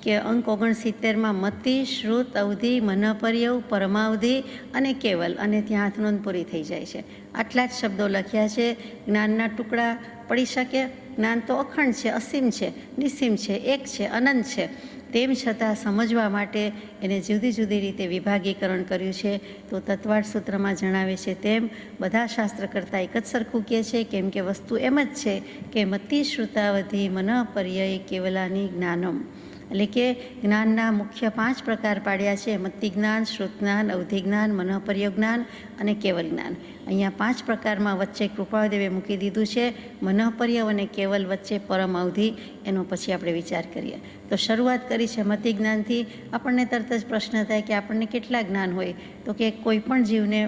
કે અંક 69માં મતિ, શ્રુત, અવધિ, મનઃપર્યવ, પરમાવધિ અને કેવલ, અને ત્યાં હાથનોંધ પૂરી થઈ જાય છે. આટલા જ શબ્દો લખ્યા છે. જ્ઞાનના ટુકડા પડી શકે. જ્ઞાન તો અખંડ છે, અસીમ છે, નિસીમ છે, એક છે, અનંત છે. તેમ છતાં સમજવા માટે એને જુદી જુદી રીતે વિભાગીકરણ કર્યું છે. તો તત્વાર્થ સૂત્રમાં જણાવે છે તેમ બધા શાસ્ત્ર કરતાં એક જ સરખું કહે છે, કેમ કે વસ્તુ એમ જ છે કે મતિ, શ્રુતાવધિ, મનઃપર્યય, કેવલાની જ્ઞાનમ. એટલે કે જ્ઞાનના મુખ્ય 5 પ્રકાર પાડ્યા છે: મતિ જ્ઞાન, શ્રુત જ્ઞાન, અવધિ જ્ઞાન, મનઃપર્યય જ્ઞાન અને કેવલ જ્ઞાન. અહીંયા 5 પ્રકારમાં વચ્ચે કૃપાળદેવે મૂકી દીધું છે. મનઃપર્યય અને કેવલ વચ્ચે પરમ અવધિ. એનો પછી આપણે વિચાર કરીએ. તો શરૂઆત કરી છે મતિ જ્ઞાનથી. આપણને તરત જ પ્રશ્ન થાય કે આપણને કેટલા જ્ઞાન હોય? તો કે કોઈ પણ જીવને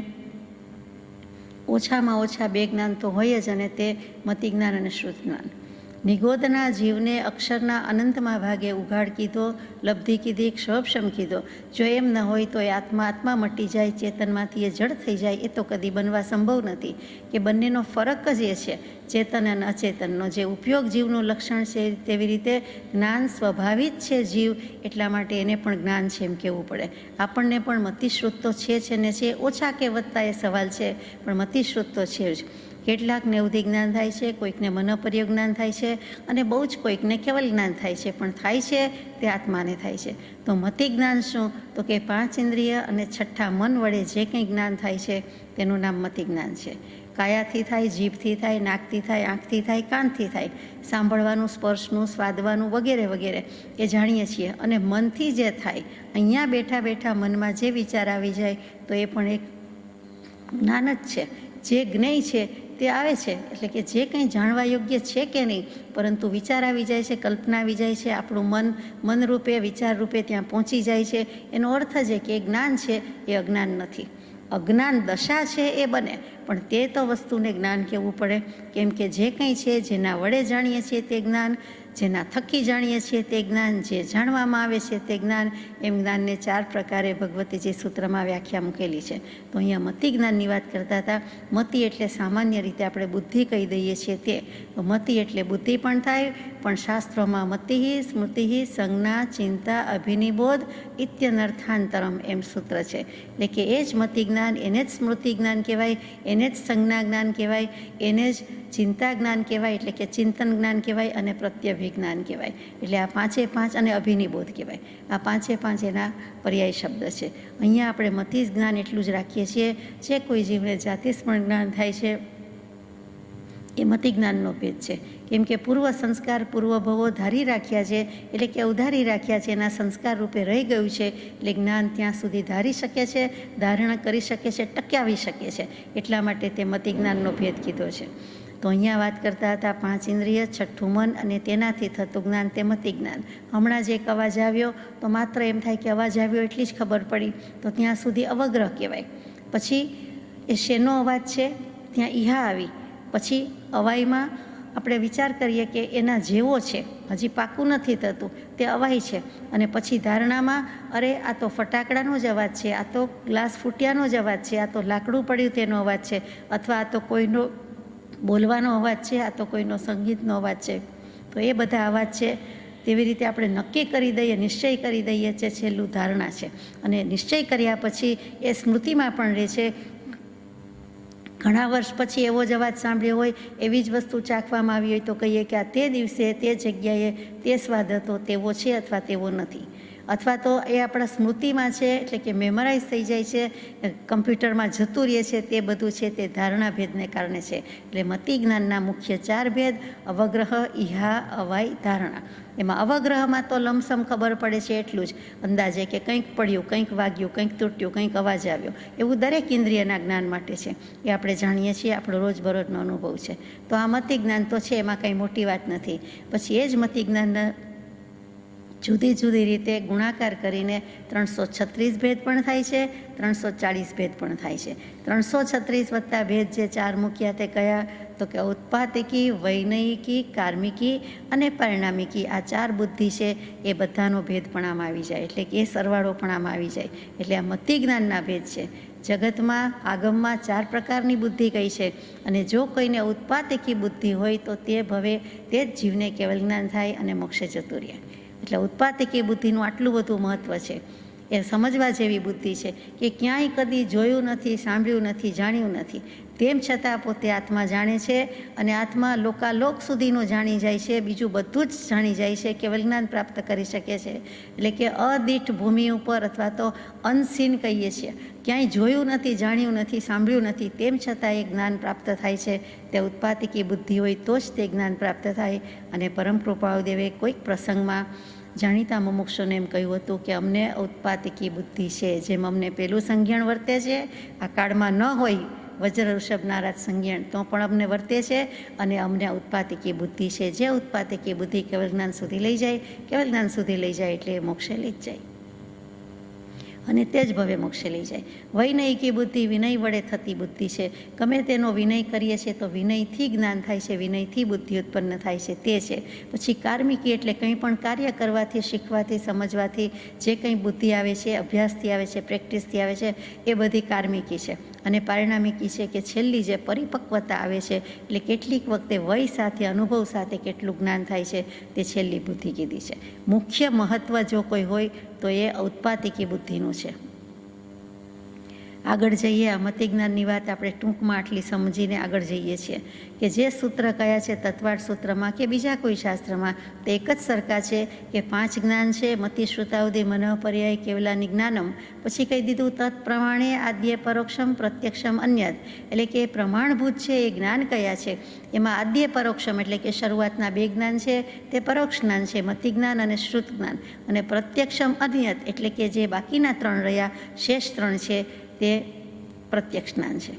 ઓછામાં ઓછા 2 જ્ઞાન તો હોય જ, અને તે મતિ જ્ઞાન અને શ્રુત જ્ઞાન. નિગોદના જીવને અક્ષરના અનંતમાં ભાગે ઉઘાડ કીધો, લબ્ધિ કીધી, ક્ષોભક્ષમ કીધો. જો એમ ન હોય તો એ આત્મા મટી જાય, ચેતનમાંથી એ જડ થઈ જાય. એ તો કદી બનવા સંભવ નથી. કે બંનેનો ફરક જ એ છે, ચેતન અને અચેતનનો. જે ઉપયોગ જીવનું લક્ષણ છે, તેવી રીતે જ્ઞાન સ્વભાવિત છે જીવ, એટલા માટે એને પણ જ્ઞાન છે એમ કહેવું પડે. આપણને પણ મતિશ્રુત તો છે ને છે, ઓછા કે વધતા એ સવાલ છે, પણ મતિશ્રુત તો છે જ. કેટલાકને અવધિ જ્ઞાન થાય છે, કોઈકને મનઃપર્યય જ્ઞાન થાય છે, અને બહુ જ કોઈકને કેવલ જ્ઞાન થાય છે. પણ થાય છે તે આત્માને થાય છે. તો મતિ જ્ઞાન શું? તો કે 5 ઇન્દ્રિય અને 6ઠા મન વડે જે કંઈ જ્ઞાન થાય છે તેનું નામ મતિ જ્ઞાન છે. કાયાથી થાય, જીભથી થાય, નાકથી થાય, આંખથી થાય, કાનથી થાય. સાંભળવાનું, સ્પર્શનું, સ્વાદવાનું વગેરે વગેરે એ જાણીએ છીએ. અને મનથી જે થાય, અહીંયા બેઠા બેઠા મનમાં જે વિચાર આવી જાય, તો એ પણ એક જ્ઞાન જ છે. જે જ્ઞેય છે તે આવે છે, એટલે કે જે કંઈ જાણવા યોગ્ય છે કે નહીં, પરંતુ વિચાર આવી જાય છે, કલ્પના આવી જાય છે, આપણું મન રૂપે, વિચાર રૂપે ત્યાં પહોંચી જાય છે. એનો અર્થ છે કે એ જ્ઞાન છે, એ અજ્ઞાન નથી. અજ્ઞાન દશા છે એ બને, પણ તે તો વસ્તુને જ્ઞાન કહેવું પડે. કેમ કે જે કંઈ છે, જેના વડે જાણીએ છીએ તે જ્ઞાન, જેના થકી જાણીએ છીએ તે જ્ઞાન, જે જાણવામાં આવે છે તે જ્ઞાન. એમ જ્ઞાનને 4 પ્રકારે ભગવતીજી સૂત્રમાં વ્યાખ્યા મૂકેલી છે. તો અહીંયા મતિ જ્ઞાનની વાત કરતા હતા. મતિ એટલે સામાન્ય રીતે આપણે બુદ્ધિ કહી દઈએ છીએ તે. તો મતિ એટલે બુદ્ધિ પણ થાય, પણ શાસ્ત્રોમાં મતિ, સ્મૃતિ, સંજ્ઞા, ચિંતા, અભિનિબોધ ઇત્યનર્થાંતરમ એમ સૂત્ર છે. એટલે કે એ જ મતિ જ્ઞાન, એને જ સ્મૃતિ જ્ઞાન કહેવાય, એને જ સંજ્ઞા જ્ઞાન કહેવાય, એને જ ચિંતા જ્ઞાન કહેવાય, એટલે કે ચિંતન જ્ઞાન કહેવાય, અને પ્રત્યભિજ્ઞાન કહેવાય. એટલે આ 5 અને અભિનિબોધ કહેવાય. આ 5 એના પર્યાય શબ્દ છે. અહીંયા આપણે મતિ જ્ઞાન એટલું જ રાખીએ છીએ. જે કોઈ જીવને જાતિસ્મરણ જ્ઞાન થાય છે એ મતિ જ્ઞાનનો ભેદ છે. કેમ કે પૂર્વ સંસ્કાર, પૂર્વ ભવો ધારી રાખ્યા છે, એટલે કે ઉધારી રાખ્યા છે, એના સંસ્કાર રૂપે રહી ગયું છે. એટલે જ્ઞાન ત્યાં સુધી ધારી શકે છે, ધારણ કરી શકે છે, ટકાવી શકે છે. એટલા માટે તે મતિ જ્ઞાનનો ભેદ કીધો છે. તો અહીંયા વાત કરતા હતા 5 ઇન્દ્રિય, 6ઠું મન અને તેનાથી થતું જ્ઞાન, તે મતિ જ્ઞાન. હમણાં જ એક અવાજ આવ્યો તો માત્ર એમ થાય કે અવાજ આવ્યો એટલી જ ખબર પડી, તો ત્યાં સુધી અવગ્રહ કહેવાય. પછી એ શેનો અવાજ છે, ત્યાં ઈહા આવી. પછી અવાઈમાં આપણે વિચાર કરીએ કે એના જેવો છે, હજી પાકું નથી થતું, તે અવાય છે. અને પછી ધારણામાં, અરે આ તો ફટાકડાનો જ અવાજ છે, આ તો ગ્લાસ ફૂટ્યાનો જ અવાજ છે, આ તો લાકડું પડ્યું તેનો અવાજ છે, અથવા આ તો કોઈનો બોલવાનો અવાજ છે, આ તો કોઈનો સંગીતનો અવાજ છે. તો એ બધા અવાજ છે. તેવી રીતે આપણે નક્કી કરી દઈએ, નિશ્ચય કરી દઈએ છે, છેલ્લું ધારણા છે. અને નિશ્ચય કર્યા પછી એ સ્મૃતિમાં પણ રહે છે. ઘણા વર્ષ પછી એવો જ અવાજ સાંભળ્યો હોય, એવી જ વસ્તુ ચાખવામાં આવી હોય, તો કહીએ કે આ તે દિવસે, તે જગ્યાએ તે સ્વાદ હતો, તેવો છે અથવા તેવો નથી. અથવા તો એ આપણા સ્મૃતિમાં છે, એટલે કે મેમરાઇઝ થઈ જાય છે, કમ્પ્યુટરમાં જતું રહે છે. તે બધું છે તે ધારણા ભેદને કારણે છે. એટલે મતિ જ્ઞાનના મુખ્ય 4 ભેદ: અવગ્રહ, ઈહા, અવાય, ધારણા. એમાં અવગ્રહમાં તો લમસમ ખબર પડે છે એટલું જ અંદાજે, કે કંઈક પડ્યું, કંઈક વાગ્યું, કંઈક તૂટ્યું, કંઈક અવાજ આવ્યો. એવું દરેક ઇન્દ્રિયના જ્ઞાન માટે છે. એ આપણે જાણીએ છીએ, આપણો રોજબરોજનો અનુભવ છે. તો આ મતિ જ્ઞાન તો છે, એમાં કંઈ મોટી વાત નથી. પછી એ જ મતિ જ્ઞાનના જુદી જુદી રીતે ગુણાકાર કરીને 336 ભેદ પણ થાય છે, 340 ભેદ પણ થાય છે. 336 વત્તા ભેદ જે 4 મૂક્યા તે કયા? તો કે ઉત્પાદકી, વૈનયિકી, કાર્મિકી અને પરિણામિકી. આ 4 બુદ્ધિ છે, એ બધાનો ભેદ પણ આમાં આવી જાય. એટલે કે એ સરવાળો પણ આમાં આવી જાય. એટલે આ મતિ જ્ઞાનના ભેદ છે. જગતમાં, આગમમાં 4 પ્રકારની બુદ્ધિ કઈ છે, અને જો કોઈને ઉત્પાદકી બુદ્ધિ હોય તો તે ભવે તે જ જીવને કેવલ જ્ઞાન થાય અને મોક્ષે જતું રહે. એટલે ઉત્પાદકી બુદ્ધિનું આટલું બધું મહત્ત્વ છે. એ સમજવા જેવી બુદ્ધિ છે કે ક્યાંય કદી જોયું નથી, સાંભળ્યું નથી, જાણ્યું નથી, તેમ છતાં પોતે આત્મા જાણે છે અને આત્મા લોકાલોક સુધીનું જાણી જાય છે, બીજું બધું જ જાણી જાય છે, કેવલ જ્ઞાન પ્રાપ્ત કરી શકે છે. એટલે કે અદીઠ ભૂમિ ઉપર અથવા તો અનસીન કહીએ છીએ, ક્યાંય જોયું નથી, જાણ્યું નથી, સાંભળ્યું નથી, તેમ છતાં એ જ્ઞાન પ્રાપ્ત થાય છે. તે ઉત્પાદકી બુદ્ધિ હોય તો જ તે જ્ઞાન પ્રાપ્ત થાય. અને પરમ કૃપાળુદેવે કોઈક પ્રસંગમાં જાણીતા મુમુક્ષુને એમ કહ્યું હતું કે અમને ઉત્પાદકી બુદ્ધિ છે, જેમ અમને પેલું સંજ્ઞાન વર્તે છે, આ કાળમાં ન હોય વજ્ર ઋષભ નારાજ સંજ્ઞાન તો પણ અમને વર્તે છે, અને અમને ઉત્પાદકી બુદ્ધિ છે, જે ઉત્પાદકી બુદ્ધિ કેવલ જ્ઞાન સુધી લઈ જાય, કેવલ જ્ઞાન સુધી લઈ જાય એટલે એ મોક્ષે લઈ જ જાય અને તે જ ભવે મોક્ષે લઈ જાય. વૈનયિકી બુદ્ધિ વિનય વડે થતી બુદ્ધિ છે. ગમે તેનો વિનય કરીએ છીએ તો વિનયથી જ્ઞાન થાય છે, વિનયથી બુદ્ધિ ઉત્પન્ન થાય છે, તે છે. પછી કાર્મિકી એટલે કંઈ પણ કાર્ય કરવાથી, શીખવાથી, સમજવાથી જે કંઈ બુદ્ધિ આવે છે, અભ્યાસથી આવે છે, પ્રેક્ટિસથી આવે છે, એ બધી કાર્મિકી છે. અને પારિણામિકી છે કે છેલ્લી જે પરિપક્વતા આવે છે, એટલે કેટલીક વખતે વય સાથે, અનુભવ સાથે કેટલું જ્ઞાન થાય છે, તે છેલ્લી બુદ્ધિ કીધી છે. મુખ્ય મહત્ત્વ જો કોઈ હોય તો એ ઉત્પાદકી બુદ્ધિનું છે. આગળ જઈએ, આ મતિ જ્ઞાનની વાત આપણે ટૂંકમાં આટલી સમજીને આગળ જઈએ છીએ કે જે સૂત્ર કયા છે તત્વાર્થ સૂત્રમાં કે બીજા કોઈ શાસ્ત્રમાં, તે એક જ સરખા છે કે 5 જ્ઞાન છે. મતિ શ્રુતાવધિ મનઃ પર્યાય કેવલાની જ્ઞાનમ. પછી કહી દીધું તત્ પ્રમાણે આદ્ય પરોક્ષમ પ્રત્યક્ષમ અન્યત. એટલે કે પ્રમાણભૂત છે એ જ્ઞાન કયા છે, એમાં આદ્ય પરોક્ષમ એટલે કે શરૂઆતના 2 જ્ઞાન છે તે પરોક્ષ જ્ઞાન છે, મતિ જ્ઞાન અને શ્રુત જ્ઞાન. અને પ્રત્યક્ષમ અન્યત એટલે કે જે બાકીના 3 રહ્યા, શેષ 3 છે તે પ્રત્યક્ષ જ્ઞાન છે.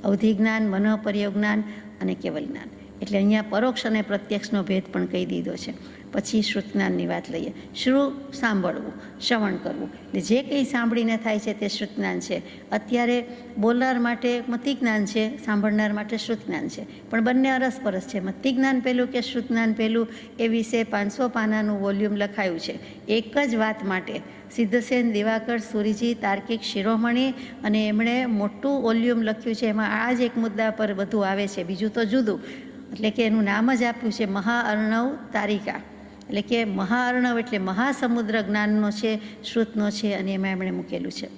અવધિ જ્ઞાન, મનઃ પર્યાય જ્ઞાન અને કેવલ જ્ઞાન. એટલે અહીંયા પરોક્ષ અને પ્રત્યક્ષનો ભેદ પણ કહી દીધો છે. પછી શ્રુત જ્ઞાનની વાત લઈએ. શ્રુ સાંભળવું, શ્રવણ કરવું, એટલે જે કંઈ સાંભળીને થાય છે તે શ્રુત જ્ઞાન છે. અત્યારે બોલનાર માટે મતિ જ્ઞાન છે, સાંભળનાર માટે શ્રુત જ્ઞાન છે, પણ બંને અરસપરસ છે. મતિ જ્ઞાન પહેલું કે શ્રુત જ્ઞાન પહેલું એ વિશે 500 પાનાનું વોલ્યુમ લખાયું છે એક જ વાત માટે. સિદ્ધસેન, દિવાકર, સુરીજી, તાર્કિક, શિરોમણી, અને એમણે મોટું વોલ્યુમ લખ્યું છે. એમાં આ જ એક મુદ્દા પર બધું આવે છે, બીજું તો જુદું. એટલે કે એનું નામ જ આપ્યું છે મહાઅર્ણવ તારિકા. એટલે કે મહાઅર્ણવ એટલે મહાસમુદ્ર જ્ઞાનનો છે, શ્રુતનો છે, અને એમાં એમણે મૂકેલું છે.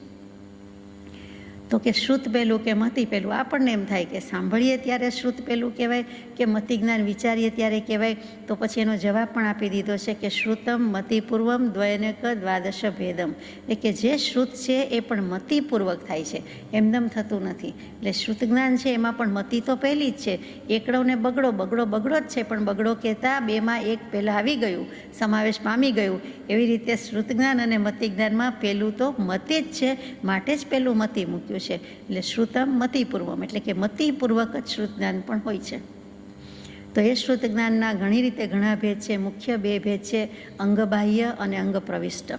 તો કે શ્રુત પહેલું કે મતિ પહેલું, આપણને એમ થાય કે સાંભળીએ ત્યારે શ્રુત પહેલું કહેવાય કે મતિ જ્ઞાન વિચારીએ ત્યારે કહેવાય. તો પછી એનો જવાબ પણ આપી દીધો છે કે શ્રુતમ મતિપૂર્વમ દ્વયનેક દ્વાદશ ભેદમ. એટલે કે જે શ્રુત છે એ પણ મતિપૂર્વક થાય છે, એમનેમ થતું નથી. એટલે શ્રુત જ્ઞાન છે એમાં પણ મતિ તો પહેલી જ છે. એકડો ને બગડો, બગડો બગડો જ છે, પણ બગડો કહેતા 2માં 1 પહેલાં આવી ગયું, સમાવેશ પામી ગયું. એવી રીતે શ્રુત જ્ઞાન અને મતિ જ્ઞાનમાં પહેલું તો મતિ જ છે, માટે જ પહેલું મતિ મૂક્યું છે. એટલે શ્રુતમ મતિપૂર્વમ એટલે કે મતિપૂર્વક જ શ્રુત જ્ઞાન પણ હોય છે. તો એ શ્રુત જ્ઞાનના ઘણી રીતે ઘણા ભેદ છે. મુખ્ય 2 ભેદ છે, અંગબાહ્ય અને અંગ પ્રવિષ્ટ.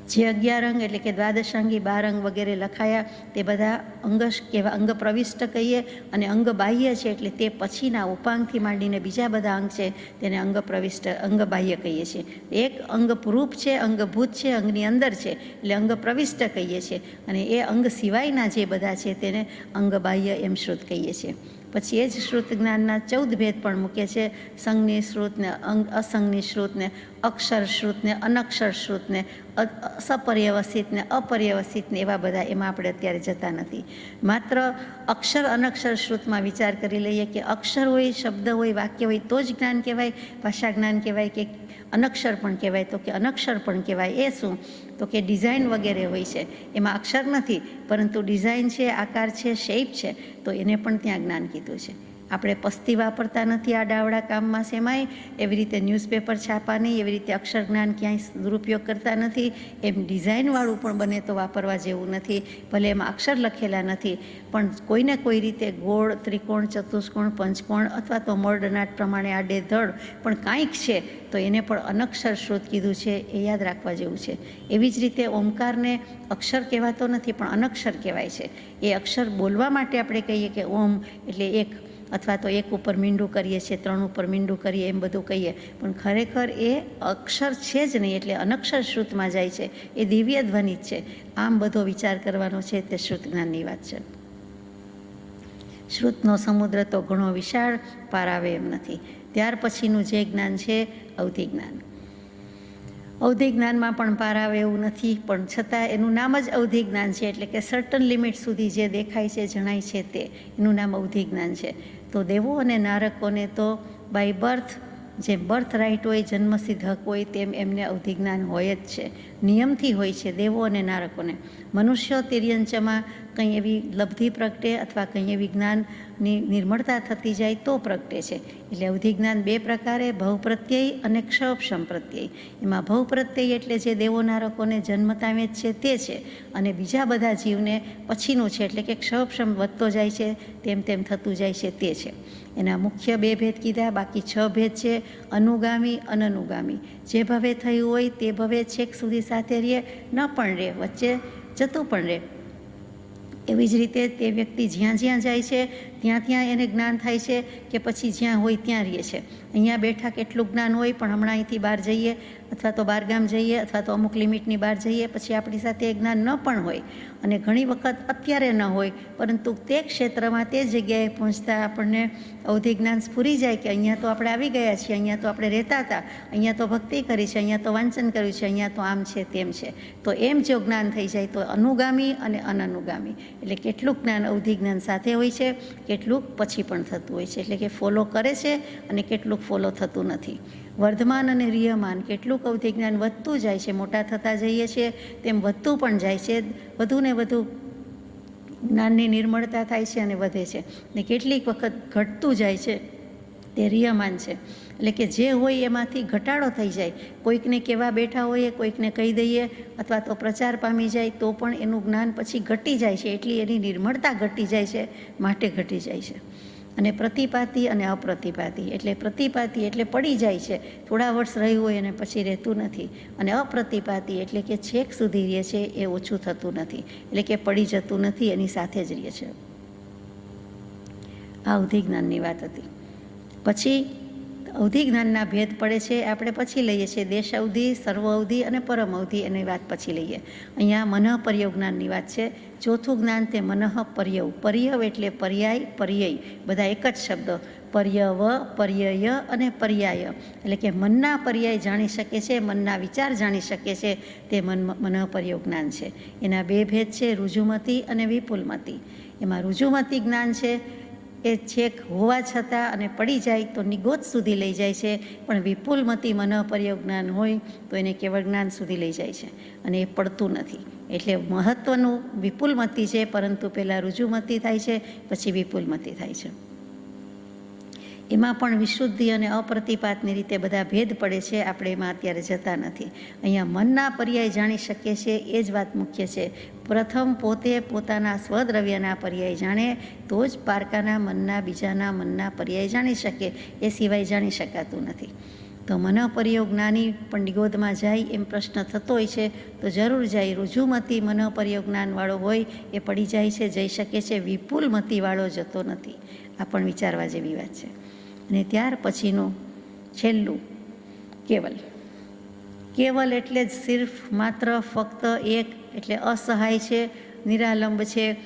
જે 11 અંગ એટલે કે દ્વાદશાંગી 12 અંગ વગેરે લખાયા તે બધા અંગ કહેવા, અંગ પ્રવિષ્ટ કહીએ. અને અંગ બાહ્ય છે એટલે તે પછીના ઉપાંગથી માંડીને બીજા બધા અંગ છે તેને અંગ પ્રવિષ્ટ, અંગ બાહ્ય કહીએ છીએ. એક અંગરૂપ છે, અંગભૂત છે, અંગની અંદર છે એટલે અંગ પ્રવિષ્ટ કહીએ છીએ. અને એ અંગ સિવાયના જે બધા છે તેને અંગ બાહ્ય એમ શ્રુત કહીએ છીએ. પછી એ જ શ્રુત જ્ઞાનના 14 ભેદ પણ મૂકે છે. સંજ્ઞની શ્રુતને, અસંજ્ઞની શ્રુતને, અક્ષર શ્રુતને, અનક્ષર શ્રુતને, સપર્યવસિતને, અપર્યવસિતને, એવા બધા. એમાં આપણે અત્યારે જતા નથી. માત્ર અક્ષર અનક્ષર શ્રુતમાં વિચાર કરી લઈએ કે અક્ષર હોય, શબ્દ હોય, વાક્ય હોય તો જ જ્ઞાન કહેવાય, ભાષા જ્ઞાન કહેવાય, કે અનક્ષર પણ કહેવાય. તો કે અનક્ષર પણ કહેવાય. એ શું? તો કે ડિઝાઇન વગેરે હોય છે, એમાં અક્ષર નથી પરંતુ ડિઝાઇન છે, આકાર છે, શેપ છે, તો એને પણ ત્યાં જ્ઞાન કીધું છે. આપણે પસ્તી વાપરતા નથી આડાવડા કામમાં શેમાંય, એવી રીતે ન્યૂઝપેપર છાપા નહીં, એવી રીતે અક્ષર જ્ઞાન ક્યાંય દુરુપયોગ કરતા નથી. એમ ડિઝાઇનવાળું પણ બને તો વાપરવા જેવું નથી. ભલે એમાં અક્ષર લખેલા નથી, પણ કોઈને કોઈ રીતે ગોળ, ત્રિકોણ, ચતુષ્કોણ, પંચકોણ અથવા તો મોર્ડનાટ પ્રમાણે આડેધડ પણ કાંઈક છે તો એને પણ અનક્ષર શ્રુત કીધું છે. એ યાદ રાખવા જેવું છે. એવી જ રીતે ઓમકારને અક્ષર કહેવાતો નથી પણ અનક્ષર કહેવાય છે. એ અક્ષર બોલવા માટે આપણે કહીએ કે ઓમ એટલે 1, અથવા તો 1 ઉપર મીંડું કરીએ છીએ, 3 ઉપર મીંડું કરીએ, એમ બધું કહીએ, પણ ખરેખર એ અક્ષર છે જ નહીં. એટલે અનક્ષર શ્રુતમાં જાય છે. એ દિવ્ય ધ્વનિ જ છે. આમ બધો વિચાર કરવાનો છે તે શ્રુત જ્ઞાનની વાત છે. શ્રુતનો સમુદ્ર તો ઘણો વિશાળ, પાર આવે એમ નથી. ત્યાર પછીનું જે જ્ઞાન છે અવધિ જ્ઞાન. અવધિ જ્ઞાનમાં પણ પાર આવે એવું નથી, પણ છતાં એનું નામ જ અવધિ જ્ઞાન છે. એટલે કે સર્ટન લિમિટ સુધી જે દેખાય છે, જણાય છે, તે એનું નામ અવધિ જ્ઞાન છે. તો દેવો અને નારકોને તો બાય બર્થ, જે બર્થ રાઇટ હોય, જન્મસિદ્ધ હક હોય, તેમ એમને અવધિ જ્ઞાન હોય જ છે, નિયમથી હોય છે દેવો અને નારકોને. મનુષ્ય તિર્યંચમાં કંઈ એવી લબ્ધિ પ્રગટે અથવા કંઈ એવી જ્ઞાનની નિર્મળતા થતી જાય તો પ્રગટે છે. એટલે અવધિ જ્ઞાન બે પ્રકારે, ભવ પ્રત્યય અને ક્ષપક્ષમ પ્રત્યય. એમાં ભવ પ્રત્યય એટલે જે દેવો નારકોને જન્મતામે જ છે તે છે, અને બીજા બધા જીવને પછીનું છે, એટલે કે ક્ષપક્ષમ વધતો જાય છે, તેમ તેમ થતું જાય છે તે છે. એના મુખ્ય બે ભેદ કીધા, બાકી 6 ભેદ છે: અનુગામી, અનનુગામી. જે ભવે થયું હોય તે ભવે છેક સુધી સાથે રહે, ન પણ રહે, વચ્ચે જતું પણ રહે. એવી જ રીતે તે વ્યક્તિ જ્યાં જ્યાં જાય છે ત્યાં ત્યાં એને જ્ઞાન થાય છે, કે પછી જ્યાં હોય ત્યાં રહે છે. અહીંયા બેઠા કેટલું જ્ઞાન હોય, પણ હમણાં અહીંથી બહાર જઈએ અથવા તો બહારગામ જઈએ અથવા તો અમુક લિમિટની બહાર જઈએ, પછી આપણી સાથે એ જ્ઞાન ન પણ હોય. અને ઘણી વખત અત્યારે ન હોય, પરંતુ તે ક્ષેત્રમાં તે જગ્યાએ પહોંચતા આપણને અવધિ જ્ઞાન સ્ફુરી જાય કે અહીંયા તો આપણે આવી ગયા છીએ, અહીંયા તો આપણે રહેતા હતા, અહીંયા તો ભક્તિ કરી છે, અહીંયા તો વાંચન કર્યું છે, અહીંયા તો આમ છે તેમ છે. તો એમ જો જ્ઞાન થઈ જાય તો અનુગામી અને અનનુગામી. એટલે કેટલુંક જ્ઞાન અવધિ જ્ઞાન સાથે હોય છે, કેટલુંક પછી પણ થતું હોય છે. એટલે કે ફોલો કરે છે અને કેટલુંક ફોલો થતું નથી. વર્ધમાન અને રિયમાન, કેટલુંક અવધિ જ્ઞાન વધતું જાય છે, મોટા થતા જઈએ છીએ તેમ વધતું પણ જાય છે, વધુ ને વધુ જ્ઞાનની નિર્મળતા થાય છે અને વધે છે. ને કેટલીક વખત ઘટતું જાય છે, તે રિયમાન છે. એટલે કે જે હોય એમાંથી ઘટાડો થઈ જાય. કોઈકને કહેવા બેઠા હોઈએ, કોઈકને કહી દઈએ અથવા તો પ્રચાર પામી જાય તો પણ એનું જ્ઞાન પછી ઘટી જાય છે, એટલી એની નિર્મળતા ઘટી જાય છે, માટે ઘટી જાય છે. અને પ્રતિપાતી અને અપ્રતિપાતી, એટલે પ્રતિપાતી એટલે પડી જાય છે, થોડા વર્ષ રહ્યું હોય અને પછી રહેતું નથી. અને અપ્રતિપાતી એટલે કે છેક સુધી રહે છે, એ ઓછું થતું નથી, એટલે કે પડી જતું નથી, એની સાથે જ રહે છે. આ અવધિ જ્ઞાનની વાત હતી. પછી અવધિ જ્ઞાનના ભેદ પડે છે, આપણે પછી લઈએ છીએ દેશ અવધિ, સર્વ અવધિ અને પરમ અવધિ, એની વાત પછી લઈએ. અહીંયા મનઃ પર્યવ જ્ઞાનની વાત છે. ચોથું જ્ઞાન તે મનઃ પર્યવ. પર્યવ એટલે પર્યાય, પર્યય, બધા એક જ શબ્દ. પર્યવ, પર્યય અને પર્યાય. એટલે કે મનના પર્યાય જાણી શકે છે, મનના વિચાર જાણી શકે છે, તે મનઃ પર્યવ જ્ઞાન છે. એના બે ભેદ છે, રુજુમતી અને વિપુલમતી. એમાં રુજુમતી જ્ઞાન છે એ છેક હોવા છતાં અને પડી જાય તો નિગોત સુધી લઈ જાય છે, પણ વિપુલમતી મનઃ પર્યવ જ્ઞાન હોય તો એને કેવળ જ્ઞાન સુધી લઈ જાય છે, અને એ પડતું નથી. એટલે મહત્વનું વિપુલમતી છે, પરંતુ પહેલાં રુજુમતી થાય છે, પછી વિપુલમતી થાય છે. એમાં પણ વિશુદ્ધિ અને અપ્રતિપાતની રીતે બધા ભેદ પડે છે, આપણે એમાં અત્યારે જતા નથી. અહીંયા મનના પર્યાય જાણી શકીએ છીએ, એ જ વાત મુખ્ય છે. પ્રથમ પોતે પોતાના સ્વદ્રવ્યના પર્યાય જાણે તો જ પારકાના મનના, બીજાના મનના પર્યાય જાણી શકે, એ સિવાય જાણી શકાતું નથી. તો મનઃ પર્યવ જ્ઞાની પણ નિગોદમાં જાય એમ પ્રશ્ન થતો હોય છે, તો જરૂર જાય. રુજુમતી મનઃ પર્યવ જ્ઞાનવાળો હોય એ પડી જાય છે, જઈ શકે છે, વિપુલમતીવાળો જતો નથી. આ પણ વિચારવા જેવી વાત છે. અને ત્યાર પછીનું છેલ્લું કેવલ. કેવલ એટલે જ સિર્ફ, માત્ર, ફક્ત, એક, એટલે અસહાય છે, નિરાલંબ છે,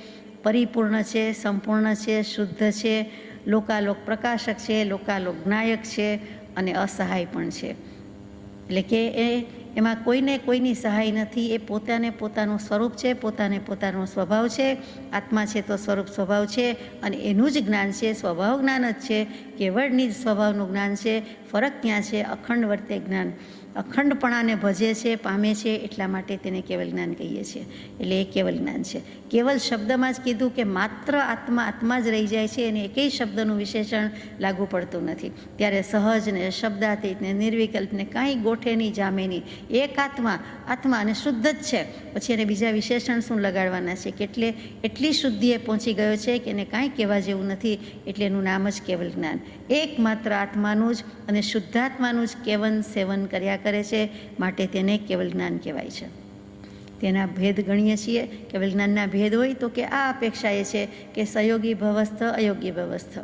પરિપૂર્ણ છે, સંપૂર્ણ છે, શુદ્ધ છે, લોકાલોક પ્રકાશક છે, લોકાલોક જ્ઞાયક છે અને અસહાય પણ છે. એટલે કે એમાં કોઈને કોઈની સહાય નથી, એ પોતાને પોતાનું સ્વરૂપ છે, પોતાને પોતાનો સ્વભાવ છે. આત્મા છે તો સ્વરૂપ સ્વભાવ છે, અને એનું જ જ્ઞાન છે, સ્વભાવ જ્ઞાન જ છે, કેવળની જ સ્વભાવનું જ્ઞાન છે. ફરક ક્યાં છે? અખંડ વર્તે જ્ઞાન. અખંડપણાને ભજે છે, પામે છે, એટલા માટે તેને કેવલ જ્ઞાન કહીએ છીએ. એટલે એ કેવલ જ્ઞાન છે. કેવલ શબ્દમાં જ કીધું કે માત્ર આત્મા આત્મા જ રહી જાય છે, અને એકેય શબ્દનું વિશેષણ લાગુ પડતું નથી. ત્યારે સહજ ને શબ્દાતીત ને નિર્વિકલ્પ ને કાંઈ ગોઠે નહીં, જામે નહીં, એક આત્મા, આત્મા અને શુદ્ધ જ છે. પછી એને બીજા વિશેષણ શું લગાડવાના છે? એટલી શુદ્ધિએ પહોંચી ગયો છે કે એને કાંઈ કહેવા જેવું નથી, એટલે એનું નામ જ કેવલ જ્ઞાન. એકમાત્ર આત્માનું જ અને શુદ્ધાત્માનું જ કેવન સેવન કર્યા કરે છે, માટે તેને કેવલ જ્ઞાન કહેવાય છે. તેના ભેદ ગણીએ છીએ. કેવલ જ્ઞાનના ભેદ હોય તો કે આ અપેક્ષા એ છે કે સહયોગી ભવસ્થ, અયોગી ભવસ્થ.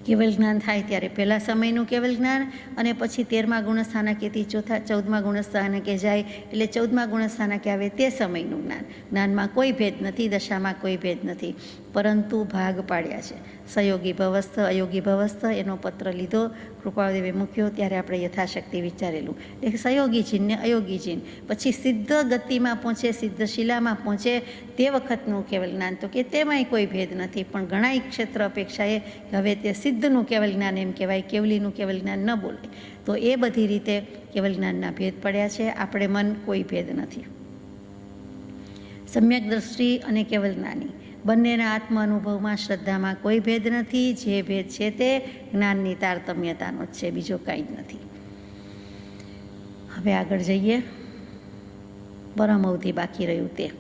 કેવલ જ્ઞાન થાય ત્યારે પહેલાં સમયનું કેવલ જ્ઞાન, અને પછી 13મા ગુણસ્થાનકેથી 14મા ગુણસ્થાનકે જાય એટલે 14મા ગુણસ્થાનકે આવે તે સમયનું જ્ઞાન. જ્ઞાનમાં કોઈ ભેદ નથી, દશામાં કોઈ ભેદ નથી, પરંતુ ભાગ પાડ્યા છે. સહયોગી ભવસ્થ, અયોગી ભવસ્થ એનો પત્ર લીધો, કૃપાળુદેવે મૂક્યો ત્યારે આપણે યથાશક્તિ વિચારેલું એટલે સહયોગી જીન ને અયોગી જીન. પછી સિદ્ધ ગતિમાં પહોંચે, સિદ્ધ શિલામાં પહોંચે તે વખતનું કેવલ જ્ઞાન તો કે તેમાંય કોઈ ભેદ નથી, પણ ઘણા ક્ષેત્ર અપેક્ષાએ હવે તે સિદ્ધનું કેવલ જ્ઞાન એમ કહેવાય, કેવલીનું કેવલ જ્ઞાન ન બોલે. તો એ બધી રીતે કેવલ જ્ઞાનના ભેદ પડ્યા છે. આપણે મન કોઈ ભેદ નથી. સમ્યક દ્રષ્ટિ અને કેવલ જ્ઞાની બંનેના આત્મ અનુભવમાં, શ્રદ્ધામાં કોઈ ભેદ નથી. જે ભેદ છે તે જ્ઞાનની તારતમ્યતાનો જ છે, બીજો કાંઈ જ નથી. હવે આગળ જઈએ. પરમઅવધિ બાકી રહ્યું તે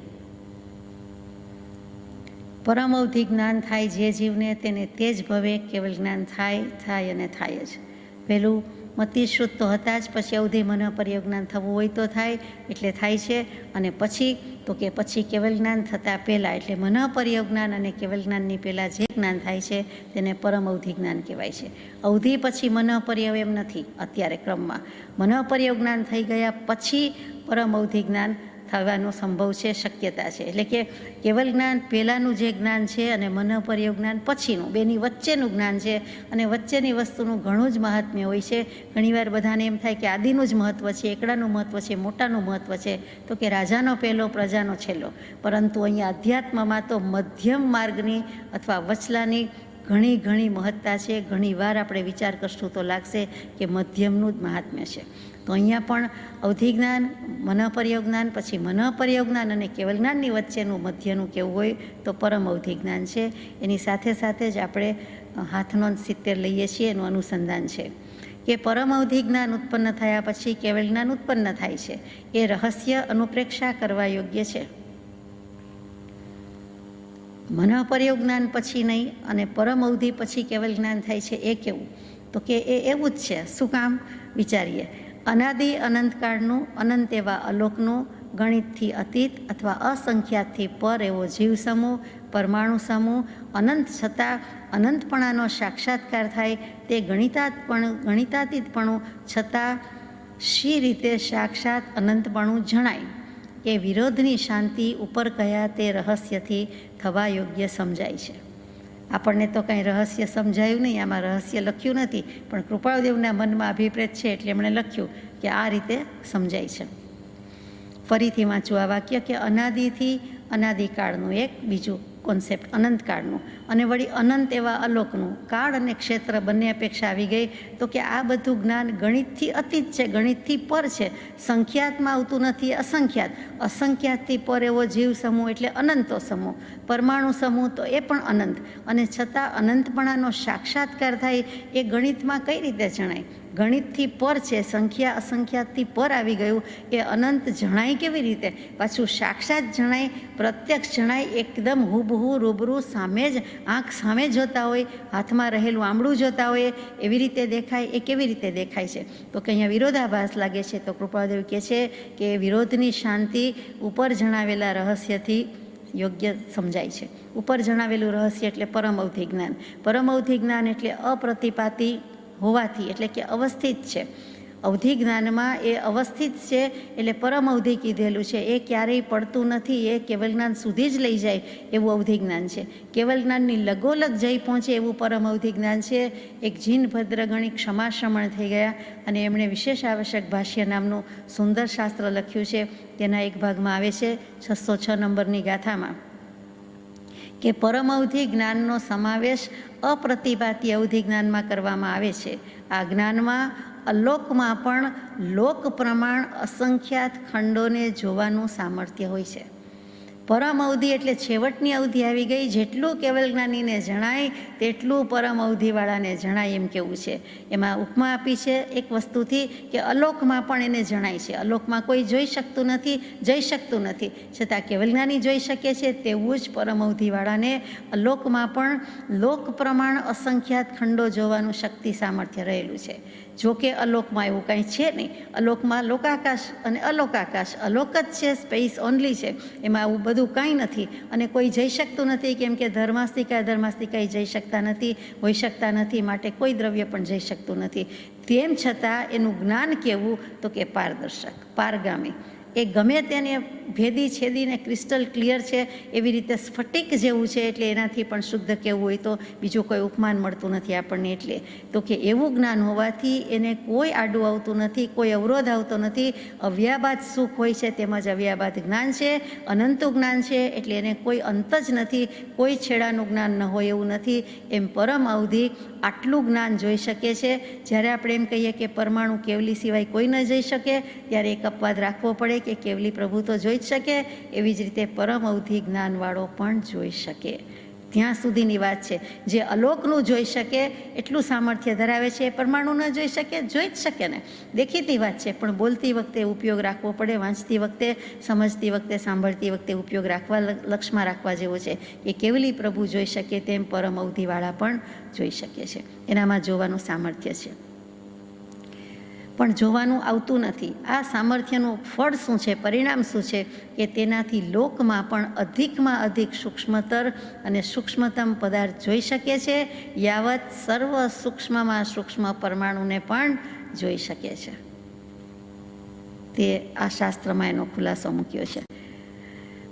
પરમઅવધિ જ્ઞાન થાય જે જીવને, તેને તે જ ભવે કેવલ જ્ઞાન થાય અને થાય જ. પહેલું મતિશ્રુત તો હતા જ, પછી અવધિ મન પર્યજ્ઞાન થવું હોય તો થાય એટલે થાય છે, અને પછી તો કે પછી કેવલ જ્ઞાન થતાં પહેલાં એટલે મન પર્યજ્ઞાન અને કેવલ જ્ઞાનની પહેલાં જે જ્ઞાન થાય છે તેને પરમ અવધિ જ્ઞાન કહેવાય છે. અવધિ પછી મન પર્યવ એમ નથી. અત્યારે ક્રમમાં મન પર્યજ્ઞાન થઈ ગયા પછી પરમ અવધિ જ્ઞાન થવાનો સંભવ છે, શક્યતા છે. એટલે કે કેવલ જ્ઞાન પહેલાંનું જે જ્ઞાન છે અને મન પર્યજ્ઞાન પછીનું, બેની વચ્ચેનું જ્ઞાન છે, અને વચ્ચેની વસ્તુનું ઘણું જ મહાત્મ્ય હોય છે. ઘણીવાર બધાને એમ થાય કે આદિનું જ મહત્ત્વ છે, એકડાનું મહત્ત્વ છે, મોટાનું મહત્ત્વ છે, તો કે રાજાનો પહેલો પ્રજાનો છેલ્લો. પરંતુ અહીંયા અધ્યાત્મમાં તો મધ્યમ માર્ગની અથવા વચલાની ઘણી મહત્તા છે. ઘણી વાર આપણે વિચાર કરશું તો લાગશે કે મધ્યમનું જ મહાત્મ્ય છે. તો અહીંયા પણ અવધિ જ્ઞાન, મન પર્યજ્ઞાન, પછી મન પર્યજ્ઞાન અને કેવલ જ્ઞાનની વચ્ચેનું મધ્યનું કેવું હોય તો પરમ અવધિ જ્ઞાન છે. એની સાથે સાથે જ આપણે હાથનો 70 લઈએ છીએ, એનું અનુસંધાન છે કે પરમ અવધિ જ્ઞાન ઉત્પન્ન થયા પછી કેવલ જ્ઞાન ઉત્પન્ન થાય છે. એ રહસ્ય અનુપ્રેક્ષા કરવા યોગ્ય છે. મન પર્યજ્ઞાન પછી નહીં અને પરમ અવધિ પછી કેવલ જ્ઞાન થાય છે. એ કેવું? તો કે એ એવું જ છે. શું કામ? વિચારીએ. અનાદિ અનંતકાળનું, અનંત એવા અલોકનું, ગણિતથી અતીત અથવા અસંખ્યાતથી પર એવો જીવ સમૂહ, પરમાણુ સમૂહ, અનંત છતાં અનંતપણાનો સાક્ષાત્કાર થાય તે ગણિતાતીતપણું છતાં શી રીતે સાક્ષાત અનંતપણું જણાય એ વિરોધની શાંતિ ઉપર કયા તે રહસ્યથી થવા યોગ્ય સમજાય છે. આપણને તો કંઈ રહસ્ય સમજાયું નહીં, આમાં રહસ્ય લખ્યું નથી, પણ કૃપાળુદેવના મનમાં અભિપ્રેત છે એટલે એમણે લખ્યું કે આ રીતે સમજાય છે. ફરીથી વાંચું આ વાક્ય કે અનાદિથી અનાદિકાળનું એક બીજું કોન્સેપ્ટ અનંતકાળનું, અને વળી અનંત એવા અલોકનું. કાળ અને ક્ષેત્ર બંને અપેક્ષા આવી ગઈ તો કે આ બધું જ્ઞાન ગણિતથી અતીત છે, ગણિતથી પર છે, સંખ્યાતમાં આવતું નથી, અસંખ્યાત, અસંખ્યાતથી પર એવો જીવ સમૂહ એટલે અનંતો સમૂહ, પરમાણુ સમૂહ તો એ પણ અનંત, અને છતાં અનંતપણાનો સાક્ષાત્કાર થાય એ ગણિતમાં કઈ રીતે જણાય? ગણિતથી પર છે, સંખ્યા અસંખ્યાતથી પર આવી ગયું, એ અનંત જણાય કેવી રીતે? પાછું સાક્ષાત જણાય, પ્રત્યક્ષ જણાય, એકદમ હુબહુ રૂબરૂ સામે જ, આંખ સામે જોતા હોય, હાથમાં રહેલું આંબળું જોતા હોય એવી રીતે દેખાય. એ કેવી રીતે દેખાય છે? તો કે અહીંયા વિરોધાભાસ લાગે છે. તો કૃપાળુદેવ કહે છે કે વિરોધની શાંતિ ઉપર જણાવેલા રહસ્યથી યોગ્ય સમજાય છે. ઉપર જણાવેલું રહસ્ય એટલે પરમ અવધિ જ્ઞાન. પરમ અવધિ જ્ઞાન એટલે અપ્રતિપાતી હોવાથી, એટલે કે અવસ્થિત છે. અવધિ જ્ઞાનમાં એ અવસ્થિત છે એટલે પરમ અવધિ કીધેલું છે. એ ક્યારેય પડતું નથી, એ કેવલ જ્ઞાન સુધી જ લઈ જાય એવું અવધિ જ્ઞાન છે. કેવલ જ્ઞાનની લગોલગ જઈ પહોંચે એવું પરમ અવધિ જ્ઞાન છે. એક જીન ભદ્રગણી ક્ષમાશ્રમણ થઈ ગયા અને એમણે વિશેષ આવશ્યક ભાષ્ય નામનું સુંદર શાસ્ત્ર લખ્યું છે. તેના એક ભાગમાં આવે છે 606 નંબરની ગાથામાં કે પરમ અવધિ જ્ઞાનનો સમાવેશ અપ્રતિપાતી અવધિ જ્ઞાનમાં કરવામાં આવે છે. આ જ્ઞાનમાં અલોકમાં પણ લોક પ્રમાણ અસંખ્યાત ખંડોને જોવાનું સામર્થ્ય હોય છે. પરમ અવધિ એટલે છેવટની અવધિ આવી ગઈ. જેટલું કેવલ જ્ઞાનીને જણાય તેટલું પરમ અવધિવાળાને જણાય એમ કેવું છે. એમાં ઉપમા આપી છે એક વસ્તુથી કે અલોકમાં પણ એને જણાય છે. અલોકમાં કોઈ જોઈ શકતું નથી, જઈ શકતું નથી, છતાં કેવલ જ્ઞાની જોઈ શકે છે. તેવું જ પરમ અવધિવાળાને અલોકમાં પણ લોક પ્રમાણ અસંખ્યાત ખંડો જોવાનું શક્તિ સામર્થ્ય રહેલું છે. જો કે અલોકમાં એવું કાંઈ છે નહીં. અલોકમાં લોકાકાશ અને અલોકાકાશ, અલોક જ છે, સ્પેસ ઓનલી છે. એમાં આવું બધું બધું કાંઈ નથી અને કોઈ જઈ શકતું નથી, કેમ કે ધર્માસ્તિકા અધર્માસ્તિકા જઈ શકતા નથી, હોઈ શકતા નથી, માટે કોઈ દ્રવ્ય પણ જઈ શકતું નથી. તેમ છતાં એનું જ્ઞાન કેવું તો કે પારદર્શક, પારગામી. એ ગમે તેને ભેદી છેદીને ક્રિસ્ટલ ક્લિયર છે એવી રીતે સ્ફટિક જેવું છે, એટલે એનાથી પણ શુદ્ધ કેવું હોય તો બીજું કોઈ ઉપમાન મળતું નથી આપણને. એટલે તો કે એવું જ્ઞાન હોવાથી એને કોઈ આડું આવતું નથી, કોઈ અવરોધ આવતો નથી. અવ્યાબાદ સુખ હોય છે તેમજ અવ્યાબાદ જ્ઞાન છે, અનંતું જ્ઞાન છે, એટલે એને કોઈ અંત જ નથી, કોઈ છેડાનું જ્ઞાન ન હોય એવું નથી. એમ પરમ અવધિ આટલું જ્ઞાન જોઈ શકે છે. જ્યારે આપણે એમ કહીએ કે પરમાણુ કેવલી સિવાય કોઈ ન જઈ શકે, ત્યારે એક અપવાદ રાખવો પડે કે કેવલી પ્રભુ તો જોઈ જ શકે, એવી જ રીતે પરમ અવધિ જ્ઞાનવાળો પણ જોઈ શકે. ત્યાં સુધીની વાત છે. જે અલોકનું જોઈ શકે એટલું સામર્થ્ય ધરાવે છે, પરમાણુ ન જોઈ શકે, જોઈ જ શકે ને, દેખીતી વાત છે. પણ બોલતી વખતે ઉપયોગ રાખવો પડે, વાંચતી વખતે, સમજતી વખતે, સાંભળતી વખતે ઉપયોગ રાખવા, લક્ષમાં રાખવા જેવો છે કે કેવલી પ્રભુ જોઈ શકે તેમ પરમ અવધિવાળા પણ જોઈ શકે છે. એનામાં જોવાનું સામર્થ્ય છે, પણ જોવાનું આવતું નથી. આ સામર્થ્યનું ફળ શું છે, પરિણામ શું છે કે તેનાથી લોકમાં પણ અધિકમાં અધિક સૂક્ષ્મતર અને સૂક્ષ્મતમ પદાર્થ જોઈ શકે છે, યાવત સર્વ સૂક્ષ્મમાં સૂક્ષ્મ પરમાણુને પણ જોઈ શકે છે. તે આ શાસ્ત્રમાં એનો ખુલાસો મૂક્યો છે.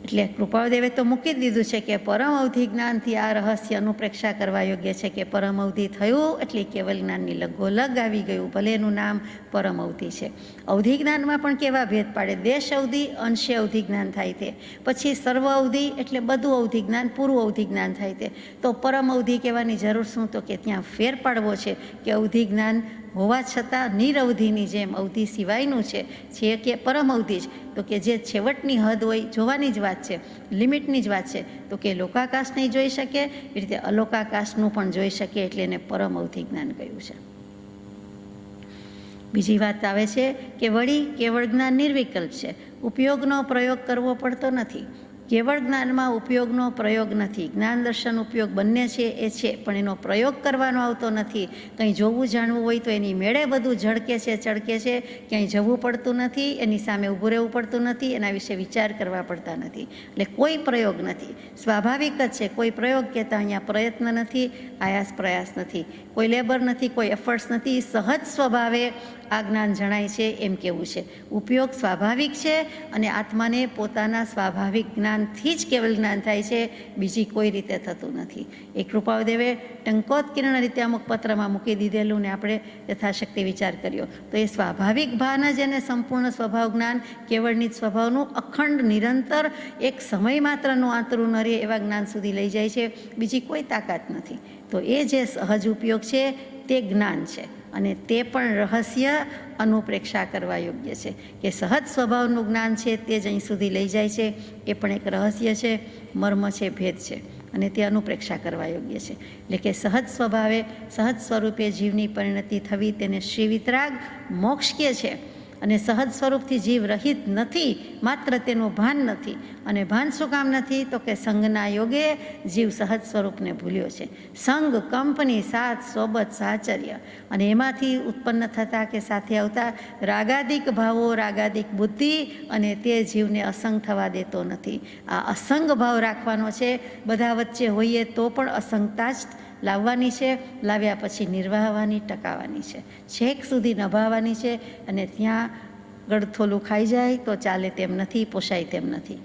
એટલે કૃપાળુદેવે તો મૂકી જ દીધું છે કે પરમ અવધિ જ્ઞાનથી આ રહસ્ય અનુપ્રેક્ષા કરવા યોગ્ય છે કે પરમ અવધિ થયું એટલે કેવલ જ્ઞાનની લગોલગ આવી ગયું, ભલે એનું નામ પરમ અવધિ છે. અવધિ જ્ઞાનમાં પણ કેવા ભેદ પાડે, દેશ અવધિ, અંશે અવધિ જ્ઞાન થાય તે, પછી સર્વ અવધિ એટલે બધું અવધિ જ્ઞાન, પૂરું અવધિ જ્ઞાન થાય તે. તો પરમ અવધિ કહેવાની જરૂર શું, તો કે ત્યાં ફેર પાડવો છે કે અવધિ જ્ઞાન હોવા છતાં નિરવધિની જેમ અવધિ સિવાયનું છે કે પરમ અવધિ જ, તો કે જે છેવટની હદ હોય જોવાની જ વાત છે, લિમિટની જ વાત છે. તો કે લોકાકાશ નહીં જોઈ શકે, એ રીતે અલોકાકાશનું પણ જોઈ શકે, એટલે એને પરમ અવધિ જ્ઞાન કહ્યું છે. બીજી વાત આવે છે કે વળી કેવળ જ્ઞાન નિર્વિકલ્પ છે, ઉપયોગનો પ્રયોગ કરવો પડતો નથી. કેવળ જ્ઞાનમાં ઉપયોગનો પ્રયોગ નથી. જ્ઞાન દર્શન ઉપયોગ બંને છે એ છે, પણ એનો પ્રયોગ કરવાનો આવતો નથી. કંઈ જોવું જાણવું હોય તો એની મેળે બધું ઝળકે છે, ચળકે છે, ક્યાંય જવું પડતું નથી, એની સામે ઊભું રહેવું પડતું નથી, એના વિશે વિચાર કરવા પડતા નથી. એટલે કોઈ પ્રયોગ નથી, સ્વાભાવિક જ છે. કોઈ પ્રયોગ કહેતા અહીંયા પ્રયત્ન નથી, આયાસ પ્રયાસ નથી, કોઈ લેબર નથી, કોઈ એફર્ટ્સ નથી, સહજ સ્વભાવે આ જ્ઞાન જણાય છે એમ કેવું છે. ઉપયોગ સ્વાભાવિક છે અને આત્માને પોતાના સ્વાભાવિક જ્ઞાનથી જ કેવલ જ્ઞાન થાય છે, બીજી કોઈ રીતે થતું નથી. એ કૃપાળુદેવે ટંકોત્કીર્ણ રીતે અમુક પત્રમાં મૂકી દીધેલું ને આપણે યથાશક્તિ વિચાર કર્યો. તો એ સ્વાભાવિક ભાન જ એને સંપૂર્ણ સ્વભાવ જ્ઞાન, કેવળની જ સ્વભાવનું અખંડ નિરંતર એક સમય માત્રનું આંતરું ન રહે એવા જ્ઞાન સુધી લઈ જાય છે, બીજી કોઈ તાકાત નથી. તો એ જે સહજ ઉપયોગ છે તે જ્ઞાન છે, અને તે પણ રહસ્ય અનુપ્રેક્ષા કરવા યોગ્ય છે કે સહજ સ્વભાવનું જ્ઞાન છે તે જ અહીં સુધી લઈ જાય છે. એ પણ એક રહસ્ય છે, મર્મ છે, ભેદ છે, અને તે અનુપ્રેક્ષા કરવા યોગ્ય છે. એટલે કે સહજ સ્વભાવે, સહજ સ્વરૂપે જીવની પરિણતિ થવી તેને શ્રી વિતરાગ મોક્ષ કહે છે. અને સહજ સ્વરૂપથી જીવ રહિત નથી, માત્ર તેનું ભાન નથી. અને ભાન શું કામ નથી, તો કે સંગના યોગે જીવ સહજ સ્વરૂપને ભૂલ્યો છે. સંગ, કંપની, સાથ, સોબત, સાહચર્ય, અને એમાંથી ઉત્પન્ન થતા કે સાથે આવતા રાગાદિક ભાવો, રાગાદિક બુદ્ધિ, અને તે જીવને અસંગ થવા દેતો નથી. આ અસંગ ભાવ રાખવાનો છે. બધા વચ્ચે હોઈએ તો પણ અસંગતા જ લાવવાની છે, લાવ્યા પછી નિર્વાહવાની, ટકાવવાની છે, છેક સુધી નભાવવાની છે. અને ત્યાં ગળથોલું ખાઈ જાય તો ચાલે તેમ નથી, પોષાય તેમ નથી.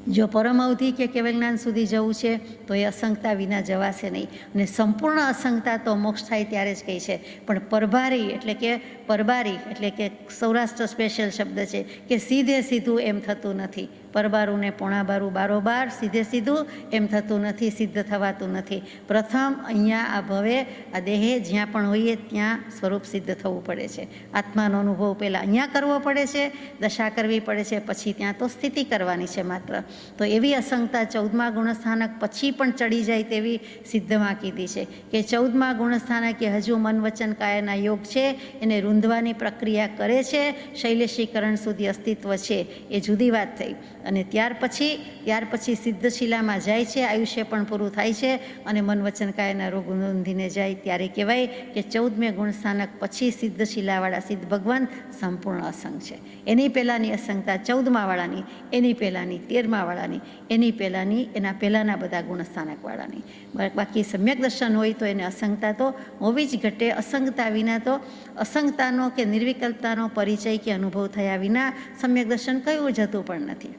જો પરમ અવધિ કે કેવલ જ્ઞાન સુધી જવું છે તો એ અસંગતા વિના જવાશે નહીં. અને સંપૂર્ણ અસંગતા તો મોક્ષ થાય ત્યારે જ કહી છે. પણ પરબારી એટલે કે પરબારી એટલે કે સૌરાષ્ટ્ર સ્પેશિયલ શબ્દ છે કે સીધે સીધું એમ થતું નથી. પરબારું ને પોણાબારું બારોબાર સીધે સીધું એમ થતું નથી, સિદ્ધ થવાતું નથી. પ્રથમ અહીંયા આ ભવે, આ દેહે જ્યાં પણ હોઈએ ત્યાં સ્વરૂપ સિદ્ધ થવું પડે છે. આત્માનો અનુભવ પહેલાં અહીંયા કરવો પડે છે, દશા કરવી પડે છે, પછી ત્યાં તો સ્થિતિ કરવાની છે માત્ર. તો એવી અસંગતા 14મા ગુણસ્થાનક પછી પણ ચડી જાય તેવી સિદ્ધમાં કીધી છે કે 14મા ગુણસ્થાનકે હજુ મન વચન કાયાના યોગ છે, એને રૂંધવાની પ્રક્રિયા કરે છે, શૈલેષીકરણ સુધી અસ્તિત્વ છે, એ જુદી વાત થઈ. અને ત્યાર પછી સિદ્ધશિલામાં જાય છે, આયુષ્ય પણ પૂરું થાય છે અને મન વચન કાયાના રોગ નોંધીને જાય ત્યારે કહેવાય કે 14મે ગુણસ્થાનક પછી સિદ્ધશિલાવાળા સિદ્ધ ભગવાન સંપૂર્ણ અસંગ છે. એની પહેલાંની અસંગતા 14મા વાળાની, એની પહેલાંની 13મા વાળાની, એની પહેલાંની એના પહેલાંના બધા ગુણસ્થાનકવાળાની. બાકી સમ્યક દર્શન હોય તો એને અસંગતા તો હોવી જ ઘટે. અસંગતા વિના તો અસંગતાનો કે નિર્વિકલ્પતાનો પરિચય કે અનુભવ થયા વિના સમ્યક દર્શન કયું જતું પણ નથી.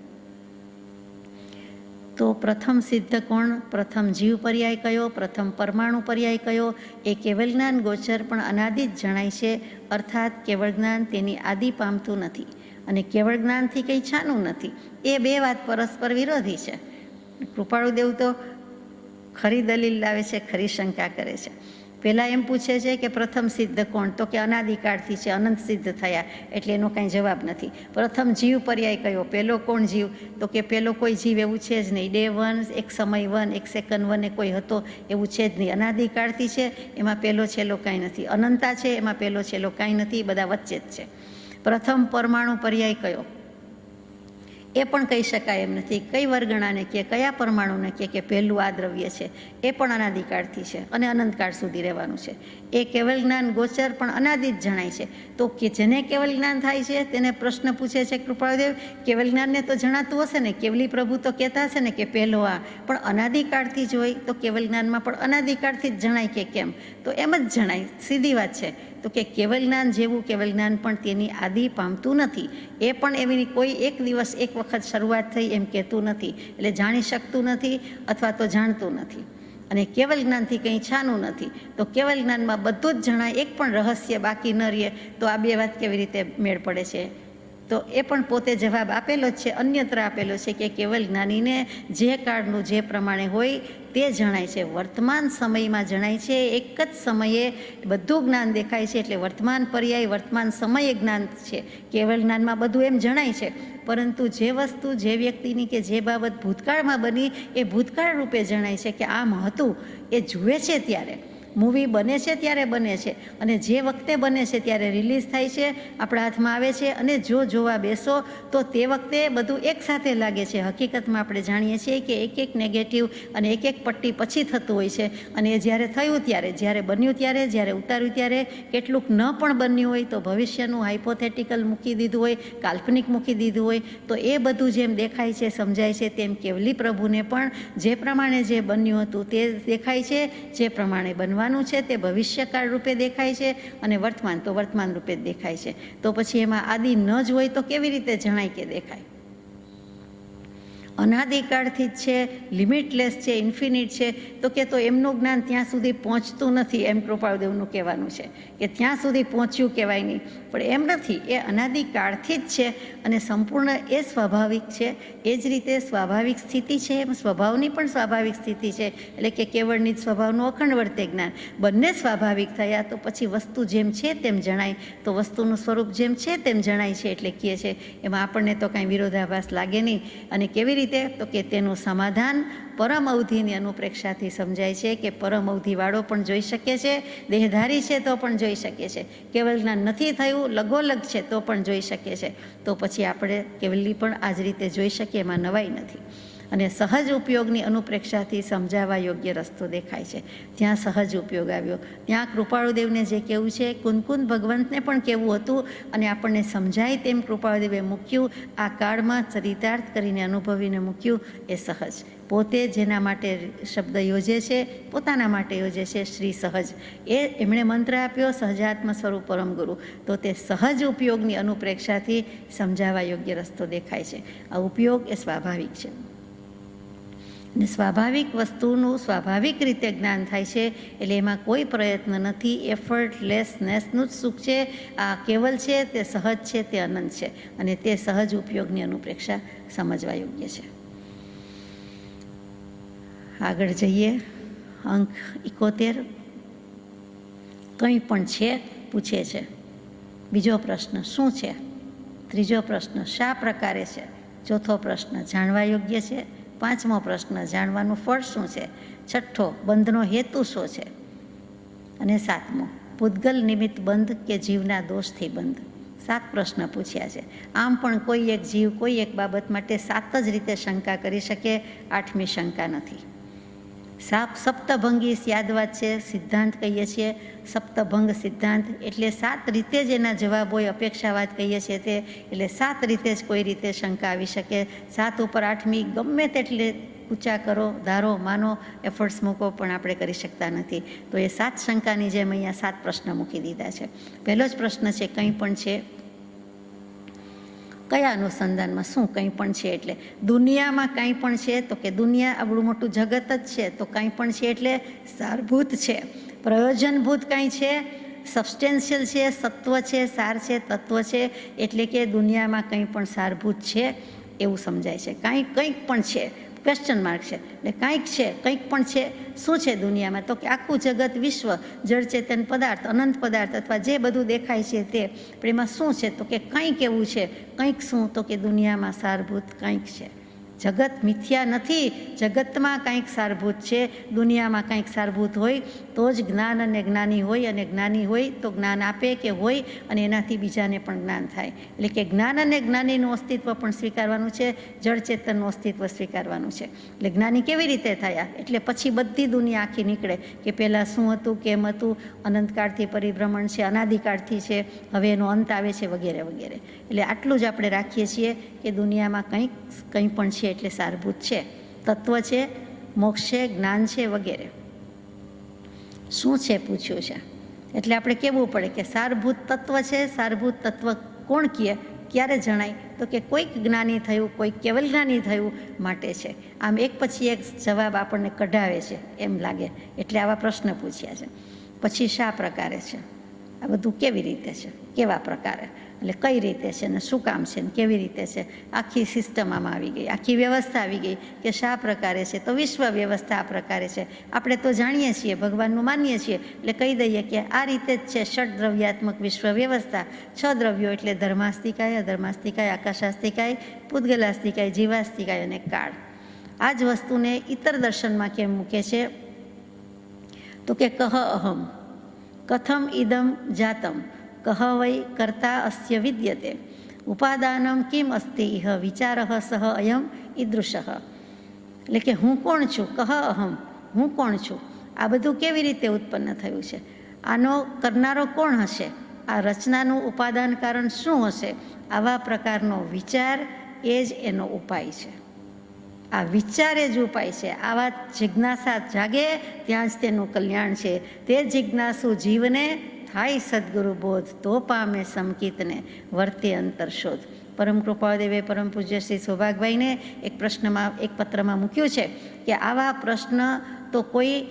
તો પ્રથમ સિદ્ધ કોણ? પ્રથમ જીવ પર્યાય કયો? પ્રથમ પરમાણુ પર્યાય કયો? એ કેવલ જ્ઞાન ગોચર પણ અનાદિ જ જણાય છે. અર્થાત કેવળ જ્ઞાન તેની આદિ પામતું નથી અને કેવળ જ્ઞાનથી કંઈ છાનું નથી. એ બે વાત પરસ્પર વિરોધી છે. કૃપાળુદેવ તો ખરી દલીલ લાવે છે, ખરી શંકા કરે છે. પહેલાં એમ પૂછે છે કે પ્રથમ સિદ્ધ કોણ? તો કે અનાદિકાળથી છે, અનંત સિદ્ધ થયા, એટલે એનો કાંઈ જવાબ નથી. પ્રથમ જીવ પર્યાય કયો? પહેલો કોણ જીવ? તો કે પહેલો કોઈ જીવ એવું છે જ નહીં. ડે વન, એક સમય વન, એક સેકન્ડ વન એ કોઈ હતો એવું છે જ નહીં. અનાદિકાળથી છે, એમાં પહેલો છેલ્લો કાંઈ નથી. અનંતા છે, એમાં પહેલો છેલ્લો કાંઈ નથી, બધા વચ્ચે જ છે. પ્રથમ પરમાણુ પર્યાય કયો? એ પણ કહી શકાય એમ નથી. કઈ વર્ગણાને કહે, કયા પરમાણુને કહે કે પહેલું આ દ્રવ્ય છે? એ પણ અનાદિકાળથી છે અને અનંતકાળ સુધી રહેવાનું છે. એ કેવલ જ્ઞાન ગોચર પણ અનાદિ જ જણાય છે. તો કે જેને કેવલ જ્ઞાન થાય છે તેને પ્રશ્ન પૂછે છે કૃપાળુદેવ, કેવલ જ્ઞાનને તો જણાતું હશે ને? કેવલી પ્રભુ તો કહેતા હશે ને કે પહેલો આ, પણ અનાદિકાળથી જ હોય તો કેવલ જ્ઞાનમાં પણ અનાદિકાળથી જ જણાય કે કેમ? તો એમ જ જણાય, સીધી વાત છે. તો કે કેવલ જ્ઞાન જેવું કેવલ જ્ઞાન પણ તેની આદિ પામતું નથી. એ પણ એવી કોઈ એક દિવસ એક વખત શરૂઆત થઈ એમ કહેતું નથી. એટલે જાણી શકતું નથી અથવા તો જાણતું નથી. અને કેવલ જ્ઞાનથી કંઈ છાનું નથી. તો કેવલ જ્ઞાનમાં બધું જ જણાય, એક પણ રહસ્ય બાકી ન રહે. તો આ બે વાત કેવી રીતે મેળ પડે છે? તો એ પણ પોતે જવાબ આપેલો જ છે, અન્યત્ર આપેલો છે કે કેવલ જ્ઞાનીને જે કાળનું જે પ્રમાણે હોય તે જણાય છે. વર્તમાન સમયમાં જણાય છે. એક જ સમયે બધું જ્ઞાન દેખાય છે. એટલે વર્તમાન પર્યાય વર્તમાન સમયે જ્ઞાન છે. કેવલ જ્ઞાનમાં બધું એમ જણાય છે, પરંતુ જે વસ્તુ જે વ્યક્તિની કે જે બાબત ભૂતકાળમાં બની એ ભૂતકાળ રૂપે જણાય છે કે આમ હતું. એ જુએ છે ત્યારે, મૂવી બને છે ત્યારે બને છે, અને જે વખતે બને છે ત્યારે રિલીઝ થાય છે, આપણા હાથમાં આવે છે, અને જો જોવા બેસો તો તે વખતે બધું એકસાથે લાગે છે. હકીકતમાં આપણે જાણીએ છીએ કે એક એક નેગેટિવ અને એક એક પટ્ટી પછી થતું હોય છે. અને એ જ્યારે થયું ત્યારે, જ્યારે બન્યું ત્યારે, જ્યારે ઉતાર્યું ત્યારે, કેટલુંક ન પણ બન્યું હોય તો ભવિષ્યનું હાઇપોથેટિકલ મૂકી દીધું હોય, કાલ્પનિક મૂકી દીધું હોય, તો એ બધું જેમ દેખાય છે, સમજાય છે, તેમ કેવલી પ્રભુને પણ જે પ્રમાણે જે બન્યું હતું તે દેખાય છે, જે પ્રમાણે બનવા છે તે ભવિષ્યકાળ રૂપે દેખાય છે, અને વર્તમાન તો વર્તમાન રૂપે જ દેખાય છે. તો પછી એમાં આદિ ન જ હોય તો કેવી રીતે જણાય કે દેખાય? અનાદિકાળથી જ છે, લિમિટલેસ છે, ઇન્ફિનિટ છે. તો કે તો એમનું જ્ઞાન ત્યાં સુધી પહોંચતું નથી, એમ કૃપાળુદેવનું કહેવાનું છે કે ત્યાં સુધી પહોંચ્યું કહેવાય નહીં. પણ એમ નથી, એ અનાદિકાળથી જ છે અને સંપૂર્ણ એ સ્વાભાવિક છે. એ જ રીતે સ્વાભાવિક સ્થિતિ છે એમ સ્વભાવની પણ સ્વાભાવિક સ્થિતિ છે. એટલે કે કેવળની જ સ્વભાવનું અખંડ વર્તે જ્ઞાન. બંને સ્વાભાવિક થયા તો પછી વસ્તુ જેમ છે તેમ જણાય. તો વસ્તુનું સ્વરૂપ જેમ છે તેમ જણાય છે એટલે કહે છે. એમાં આપણને તો કાંઈ વિરોધાભાસ લાગે નહીં. અને કેવી રીતે? તો કે તેનું સમાધાન પરમ અવધિની અનુપ્રેક્ષાથી સમજાય છે કે પરમ અવધિવાળો પણ જોઈ શકે છે, દેહધારી છે તો પણ જોઈ શકે છે, કેવલ જ્ઞાન નથી થયું લગોલગ છે તો પણ જોઈ શકે છે. તો પછી આપણે કેવલી પણ આ જ રીતે જોઈ શકીએ, એમાં નવાઈ નથી. અને સહજ ઉપયોગની અનુપ્રેક્ષાથી સમજાવવા યોગ્ય રસ્તો દેખાય છે. ત્યાં સહજ ઉપયોગ આવ્યો. ત્યાં કૃપાળુદેવને જે કહેવું છે, કુંદકુંદ ભગવંતને પણ કહેવું હતું, અને આપણને સમજાય તેમ કૃપાળુદેવે મૂક્યું. આ કાળમાં ચરિતાર્થ કરીને અનુભવીને મૂક્યું એ સહજ. પોતે જેના માટે શબ્દ યોજે છે, પોતાના માટે યોજે છે, શ્રી સહજ. એ એમણે મંત્ર આપ્યો, સહજાત્મ સ્વરૂપ પરમ ગુરુ. તો તે સહજ ઉપયોગની અનુપ્રેક્ષાથી સમજાવવા યોગ્ય રસ્તો દેખાય છે. આ ઉપયોગ એ સ્વાભાવિક છે. અને સ્વાભાવિક વસ્તુનું સ્વાભાવિક રીતે જ્ઞાન થાય છે. એટલે એમાં કોઈ પ્રયત્ન નથી, એફર્ટલેસનેસનું જ સુખ છે. આ કેવલ છે, તે સહજ છે, તે અનંત છે, અને તે સહજ ઉપયોગની અનુપ્રેક્ષા સમજવા યોગ્ય છે. આગળ જઈએ. અંક 71. કંઈ પણ છે પૂછે છે. બીજો પ્રશ્ન શું છે? ત્રીજો પ્રશ્ન શા પ્રકારે છે? ચોથો પ્રશ્ન જાણવા યોગ્ય છે? પાંચમો પ્રશ્ન જાણવાનું ફળ શું છે? છઠ્ઠો બંધનો હેતુ શું છે? અને સાતમો પૂતગલ નિમિત્ત બંધ કે જીવના દોષથી બંધ. 7 પ્રશ્ન પૂછ્યા છે. આમ પણ કોઈ એક જીવ કોઈ એક બાબત માટે 7 જ રીતે શંકા કરી શકે, 8મી શંકા નથી. સપ્તભંગી સ્યાદવાદ છે, સિદ્ધાંત કહીએ છીએ. સપ્તભંગ સિદ્ધાંત એટલે 7 રીતે જ એના જવાબ હોય, અપેક્ષાવાદ કહીએ છીએ તે, એટલે 7 રીતે જ કોઈ રીતે શંકા આવી શકે. 7 ઉપર 8મી ગમે તેટલે ઊંચા કરો, ધારો, માનો, એફર્ટ્સ મૂકો, પણ આપણે કરી શકતા નથી. તો એ 7 શંકાની જેમ અહીંયા 7 પ્રશ્ન મૂકી દીધા છે. પહેલો જ પ્રશ્ન છે, કંઈ પણ છે. કયા અનુસંધાનમાં શું કંઈ પણ છે એટલે? દુનિયામાં કંઈ પણ છે તો કે દુનિયા આવડું મોટું જગત જ છે, તો કંઈ પણ છે એટલે સારભૂત છે, પ્રયોજનભૂત કંઈ છે, સબસ્ટેન્શિયલ છે, સત્વ છે, સાર છે, તત્વ છે, એટલે કે દુનિયામાં કંઈ પણ સારભૂત છે એવું સમજાય છે. કંઈક પણ છે, ક્વેશ્ચન માર્ક છે, એટલે કાંઈક છે, કંઈક પણ છે. શું છે દુનિયામાં? તો કે આખું જગત, વિશ્વ, જળ, ચેતન, પદાર્થ, અનંત પદાર્થ અથવા જે બધું દેખાય છે તે, પણ એમાં શું છે? તો કે કંઈક એવું છે. કંઈક શું? તો કે દુનિયામાં સારભૂત કંઈક છે. જગત મિથ્યા નથી, જગતમાં કંઈક સારભૂત છે, દુનિયામાં કંઈક સારભૂત હોય તો જ જ્ઞાન અને જ્ઞાની હોય, અને જ્ઞાની હોય તો જ્ઞાન આપે કે હોય, અને એનાથી બીજાને પણ જ્ઞાન થાય. એટલે કે જ્ઞાન અને જ્ઞાનીનું અસ્તિત્વ પણ સ્વીકારવાનું છે, જળ ચેતનનું અસ્તિત્વ સ્વીકારવાનું છે. એટલે જ્ઞાની કેવી રીતે થયા? એટલે પછી બધી દુનિયા આખી નીકળે કે પહેલાં શું હતું, કેમ હતું, અનંતકાળથી પરિભ્રમણ છે, અનાદિકાળથી છે, હવે એનો અંત આવે છે, વગેરે વગેરે. એટલે આટલું જ આપણે રાખીએ છીએ કે દુનિયામાં કંઈ પણ છે એટલે સારભૂત છે, તત્વ છે, મોક્ષ છે, જ્ઞાન છે, વગેરે. શું છે પૂછ્યું છે એટલે આપણે કહેવું પડે કે સારભૂત તત્વ છે. સારભૂત તત્વ કોણ કહે, ક્યારે જણાય? તો કે કોઈક જ્ઞાની થયું, કોઈક કેવલ જ્ઞાની થયું માટે છે. આમ એક પછી એક જવાબ આપણને કઢાવે છે એમ લાગે, એટલે આવા પ્રશ્ન પૂછ્યા છે. પછી શા પ્રકારે છે, આ બધું કેવી રીતે છે, કેવા પ્રકારે, એટલે કઈ રીતે છે ને શું કામ છે ને કેવી રીતે છે, આખી સિસ્ટમ આમાં આવી ગઈ, આખી વ્યવસ્થા આવી ગઈ કે શા પ્રકારે છે. તો વિશ્વ વ્યવસ્થા આ પ્રકારે છે. આપણે તો જાણીએ છીએ, ભગવાનનું માનીએ છીએ, એટલે કહી દઈએ કે આ રીતે જ છે ષડદ્રવ્યાત્મક વિશ્વ વ્યવસ્થા. 6 દ્રવ્યો એટલે ધર્માસ્તિકાય, અધર્માસ્તિકાય, આકાશાસ્તિકાય, પૂતગલાસ્તિકાય, જીવાસ્તિકાય અને કાળ. આ જ વસ્તુને ઇતર દર્શનમાં કેમ મૂકે છે? તો કે કહ અહમ કથમ ઇદમ જાતમ કહ વૈ કર્તા અસ્ય વિદ્યતે ઉપાદાનમ કિમ અસ્તિ ઇહ વિચારઃ સહ અયમ ઈદૃશઃ. એટલે કે હું કોણ છું? કહ અહમ, હું કોણ છું? આ બધું કેવી રીતે ઉત્પન્ન થયું છે? આનો કરનારો કોણ હશે? આ રચનાનું ઉપાદાન કારણ શું હશે? આવા પ્રકારનો વિચાર એ જ એનો ઉપાય છે. આ વિચારે જ ઉપાય છે. આવા જિજ્ઞાસા જાગે ત્યાં જ તેનું કલ્યાણ છે. તે જિજ્ઞાસુ જીવને થાય સદગુરુ બોધ, તો પામે સમકિતને વર્તે અંતરશોધ. પરમ કૃપાદેવે પરમ પૂજ્ય શ્રી સૌભાગભાઈને એક પત્રમાં મૂક્યું છે કે આવા પ્રશ્ન તો કોઈ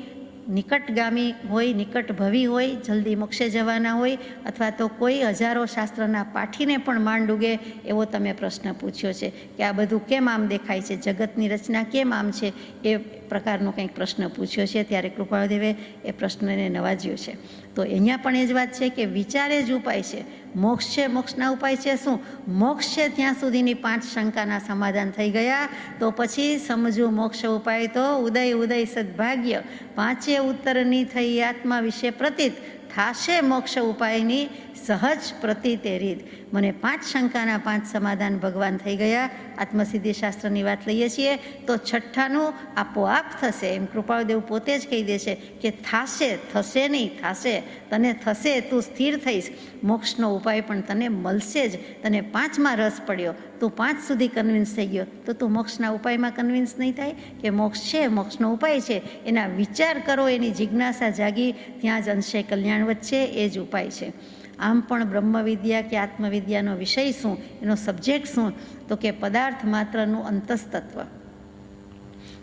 નિકટગામી હોય, નિકટભવી હોય, જલ્દી મોક્ષે જવાના હોય, અથવા તો કોઈ હજારો શાસ્ત્રના પાઠીને પણ માંડ ઉગે એવો તમે પ્રશ્ન પૂછ્યો છે કે આ બધું કેમ આમ દેખાય છે, જગતની રચના કેમ આમ છે, એ પ્રકારનો કંઈક પ્રશ્ન પૂછ્યો છે. ત્યારે કૃપાદેવે એ પ્રશ્નને નવાજ્યો છે. તો અહીંયા પણ એ જ વાત છે કે વિચારે જ ઉપાય છે. મોક્ષ છે, મોક્ષના ઉપાય છે શું? મોક્ષ છે ત્યાં સુધીની 5 શંકાના સમાધાન થઈ ગયા. તો પછી સમજવું મોક્ષ ઉપાય તો ઉદય સદભાગ્ય, 5 ઉત્તરની થઈ આત્મા વિશે પ્રતીત થાશે મોક્ષ ઉપાયની સહજ પ્રતીતે રીત. મને 5 શંકાના 5 સમાધાન ભગવાન થઈ ગયા. આત્મસિદ્ધિ શાસ્ત્રની વાત લઈએ છીએ તો 6ઠાનું આપોઆપ થશે એમ કૃપાળદેવ પોતે જ કહી દે છે કે થાશે, થશે નહીં, થાશે. તને થશે, તું સ્થિર થઈશ, મોક્ષનો ઉપાય પણ તને મળશે જ. તને 5માં રસ પડ્યો, તું 5 સુધી કન્વિન્સ થઈ ગયો, તો તું મોક્ષના ઉપાયમાં કન્વિન્સ નહીં થાય કે મોક્ષ છે, મોક્ષનો ઉપાય છે. એના વિચાર કરો, એની જિજ્ઞાસા જાગી, ત્યાં જ અંશે કલ્યાણ વચ્ચે, એ જ ઉપાય છે. આમ પણ બ્રહ્મવિદ્યા કે આત્મવિદ્યાનો વિષય શું, એનો સબ્જેક્ટ શું? તો કે પદાર્થ માત્રનું અંતસ્તત્વ.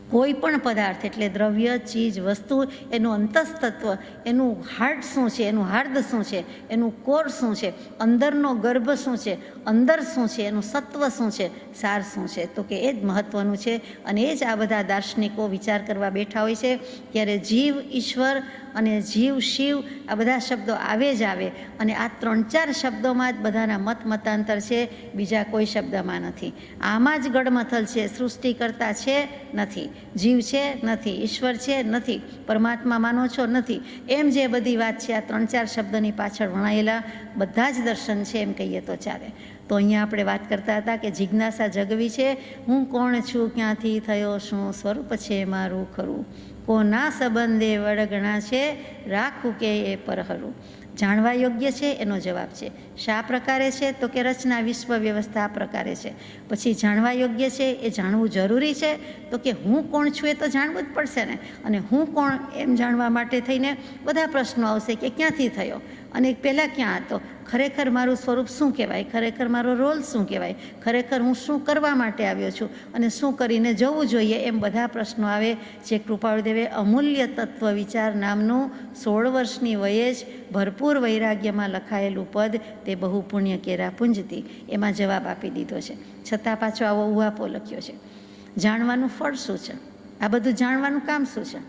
કોઈ પણ પદાર્થ એટલે દ્રવ્ય, ચીજ, વસ્તુ, એનું અંતસ્તત્વ, એનું હાર્ટ શું છે, એનું હાર્દ શું છે, એનું કોર શું છે, અંદરનો ગર્ભ શું છે, અંદર શું છે, એનું સત્વ શું છે, સાર શું છે. તો કે એ જ મહત્ત્વનું છે. અને એ જ આ બધા દાર્શનિકો વિચાર કરવા બેઠા હોય છે. ત્યારે જીવ ઈશ્વર અને જીવ શિવ આ બધા શબ્દો આવે જ આવે, અને આ 3-4 શબ્દોમાં જ બધાના મતાંતર છે, બીજા કોઈ શબ્દમાં નથી. આમાં જ ગડમથલ છે, સૃષ્ટિ કરતા છે નથી. જીવ છે નથી, ઈશ્વર છે નથી, પરમાત્મા માનો છો નથી, એમ જે બધી વાત છે આ 3-4 શબ્દની પાછળ વણાયેલા બધા જ દર્શન છે એમ કહીએ તો ચાલે. તો અહીંયા આપણે વાત કરતા હતા કે જિજ્ઞાસા જગવી છે, હું કોણ છું, ક્યાંથી થયો, શું સ્વરૂપ છે મારું ખરું, કોના સંબંધે વળગણા છે, રાખું કે એ પરહરું. જાણવા યોગ્ય છે એનો જવાબ છે. શા પ્રકારે છે તો કે રચના વિશ્વ વ્યવસ્થા આ પ્રકારે છે. પછી જાણવા યોગ્ય છે એ જાણવું જરૂરી છે તો કે હું કોણ છું એ તો જાણવું જ પડશે ને. અને હું કોણ એમ જાણવા માટે થઈને બધા પ્રશ્નો આવશે કે ક્યાંથી થયો અને પહેલાં ક્યાં હતો, ખરેખર મારું સ્વરૂપ શું કહેવાય, ખરેખર મારો રોલ શું કહેવાય, ખરેખર હું શું કરવા માટે આવ્યો છું અને શું કરીને જવું જોઈએ, એમ બધા પ્રશ્નો આવે. જે કૃપાળુદેવે અમૂલ્ય તત્વ વિચાર નામનું 16 વર્ષની વયે જ ભરપૂર વૈરાગ્યમાં લખાયેલું પદ તે બહુ પુણ્ય કેરા પુંજતી એમાં જવાબ આપી દીધો છે. છતાં પાછો આવો ઉહાપો લખ્યો છે. જાણવાનું ફળ શું છે, આ બધું જાણવાનું કામ શું છે?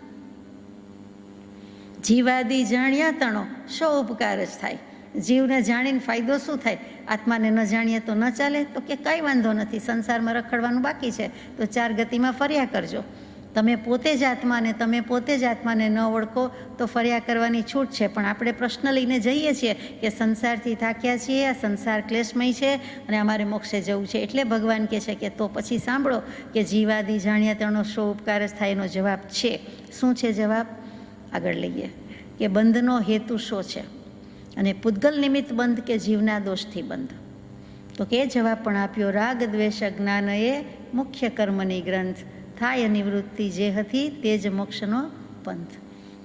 જીવાદી જાણ્યા તણો શો ઉપકાર જ થાય, જીવને જાણીને ફાયદો શું થાય, આત્માને ન જાણીએ તો ન ચાલે તો કે કંઈ વાંધો નથી, સંસારમાં રખડવાનું બાકી છે તો 4 ગતિમાં ફર્યા કરજો. તમે પોતે જ આત્માને ન ઓળખો તો ફર્યા કરવાની છૂટ છે. પણ આપણે પ્રશ્ન લઈને જઈએ છીએ કે સંસારથી થાક્યા છીએ, આ સંસાર ક્લેશમય છે અને અમારે મોક્ષે જવું છે. એટલે ભગવાન કહે છે કે તો પછી સાંભળો કે જીવાદી જાણ્યા તેનો શો ઉપકાર જ થાય. એનો જવાબ છે. શું છે જવાબ? આગળ લઈએ કે બંધનો હેતુ શો છે અને પૂતગલ નિમિત્ત બંધ કે જીવના દોષથી બંધ. તો કે જવાબ પણ આપ્યો, રાગ દ્વેષ જ્ઞાન એ મુખ્ય કર્મની ગ્રંથ, થાય નિવૃત્તિ જે હતી તે જ મોક્ષનો પંથ.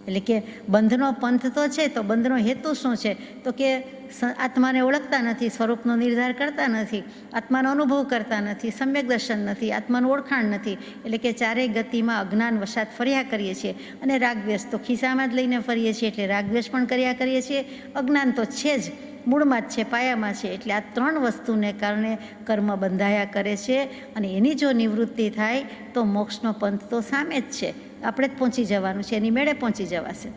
એટલે કે બંધનો પંથ તો છે, તો બંધનો હેતુ શું છે તો કે આત્માને ઓળખતા નથી, સ્વરૂપનો નિર્ધાર કરતા નથી, આત્માનો અનુભવ કરતા નથી, સમ્યક દર્શન નથી, આત્માનું ઓળખાણ નથી. એટલે કે 4 ગતિમાં અજ્ઞાન વશાત ફર્યા કરીએ છીએ. અને રાગદ્વેષ તો ખિસ્સામાં જ લઈને ફરીએ છીએ એટલે રાગદ્વેષ પણ કર્યા કરીએ છીએ. અજ્ઞાન તો છે જ, મૂળમાં જ છે, પાયામાં છે. એટલે આ 3 વસ્તુને કારણે કર્મ બંધાયા કરે છે અને એની જો નિવૃત્તિ થાય તો મોક્ષનો પંથ તો સામે જ છે, આપણે જ પહોંચી જવાનું છે, એની મેળે પહોંચી જવાશે.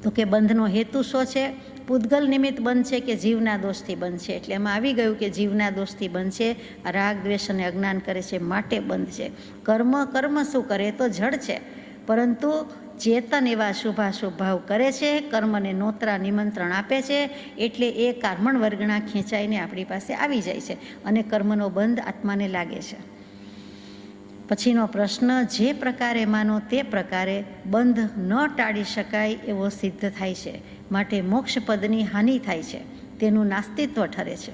તો કે બંધનો હેતુ શું છે? પૂતગલ નિમિત્ત બંધ છે કે જીવના દોષથી બંધ છે. એટલે એમાં આવી ગયું કે જીવના દોષથી બંધ છે, રાગ દ્વેષ અને અજ્ઞાન કરે છે માટે બંધ છે. કર્મ શું કરે તો જડ છે, પરંતુ ચેતન એવા શુભાશુભ ભાવ કરે છે, કર્મને નોતરા નિમંત્રણ આપે છે, એટલે એ કર્મણ વર્ગણા ખેંચાઈને આપણી પાસે આવી જાય છે અને કર્મનો બંધ આત્માને લાગે છે. પછીનો પ્રશ્ન, જે પ્રકારે માનો તે પ્રકારે બંધ ન ટાળી શકાય એવો સિદ્ધ થાય છે, માટે મોક્ષ પદની હાનિ થાય છે, તેનું નાસ્તિત્વ ઠરે છે.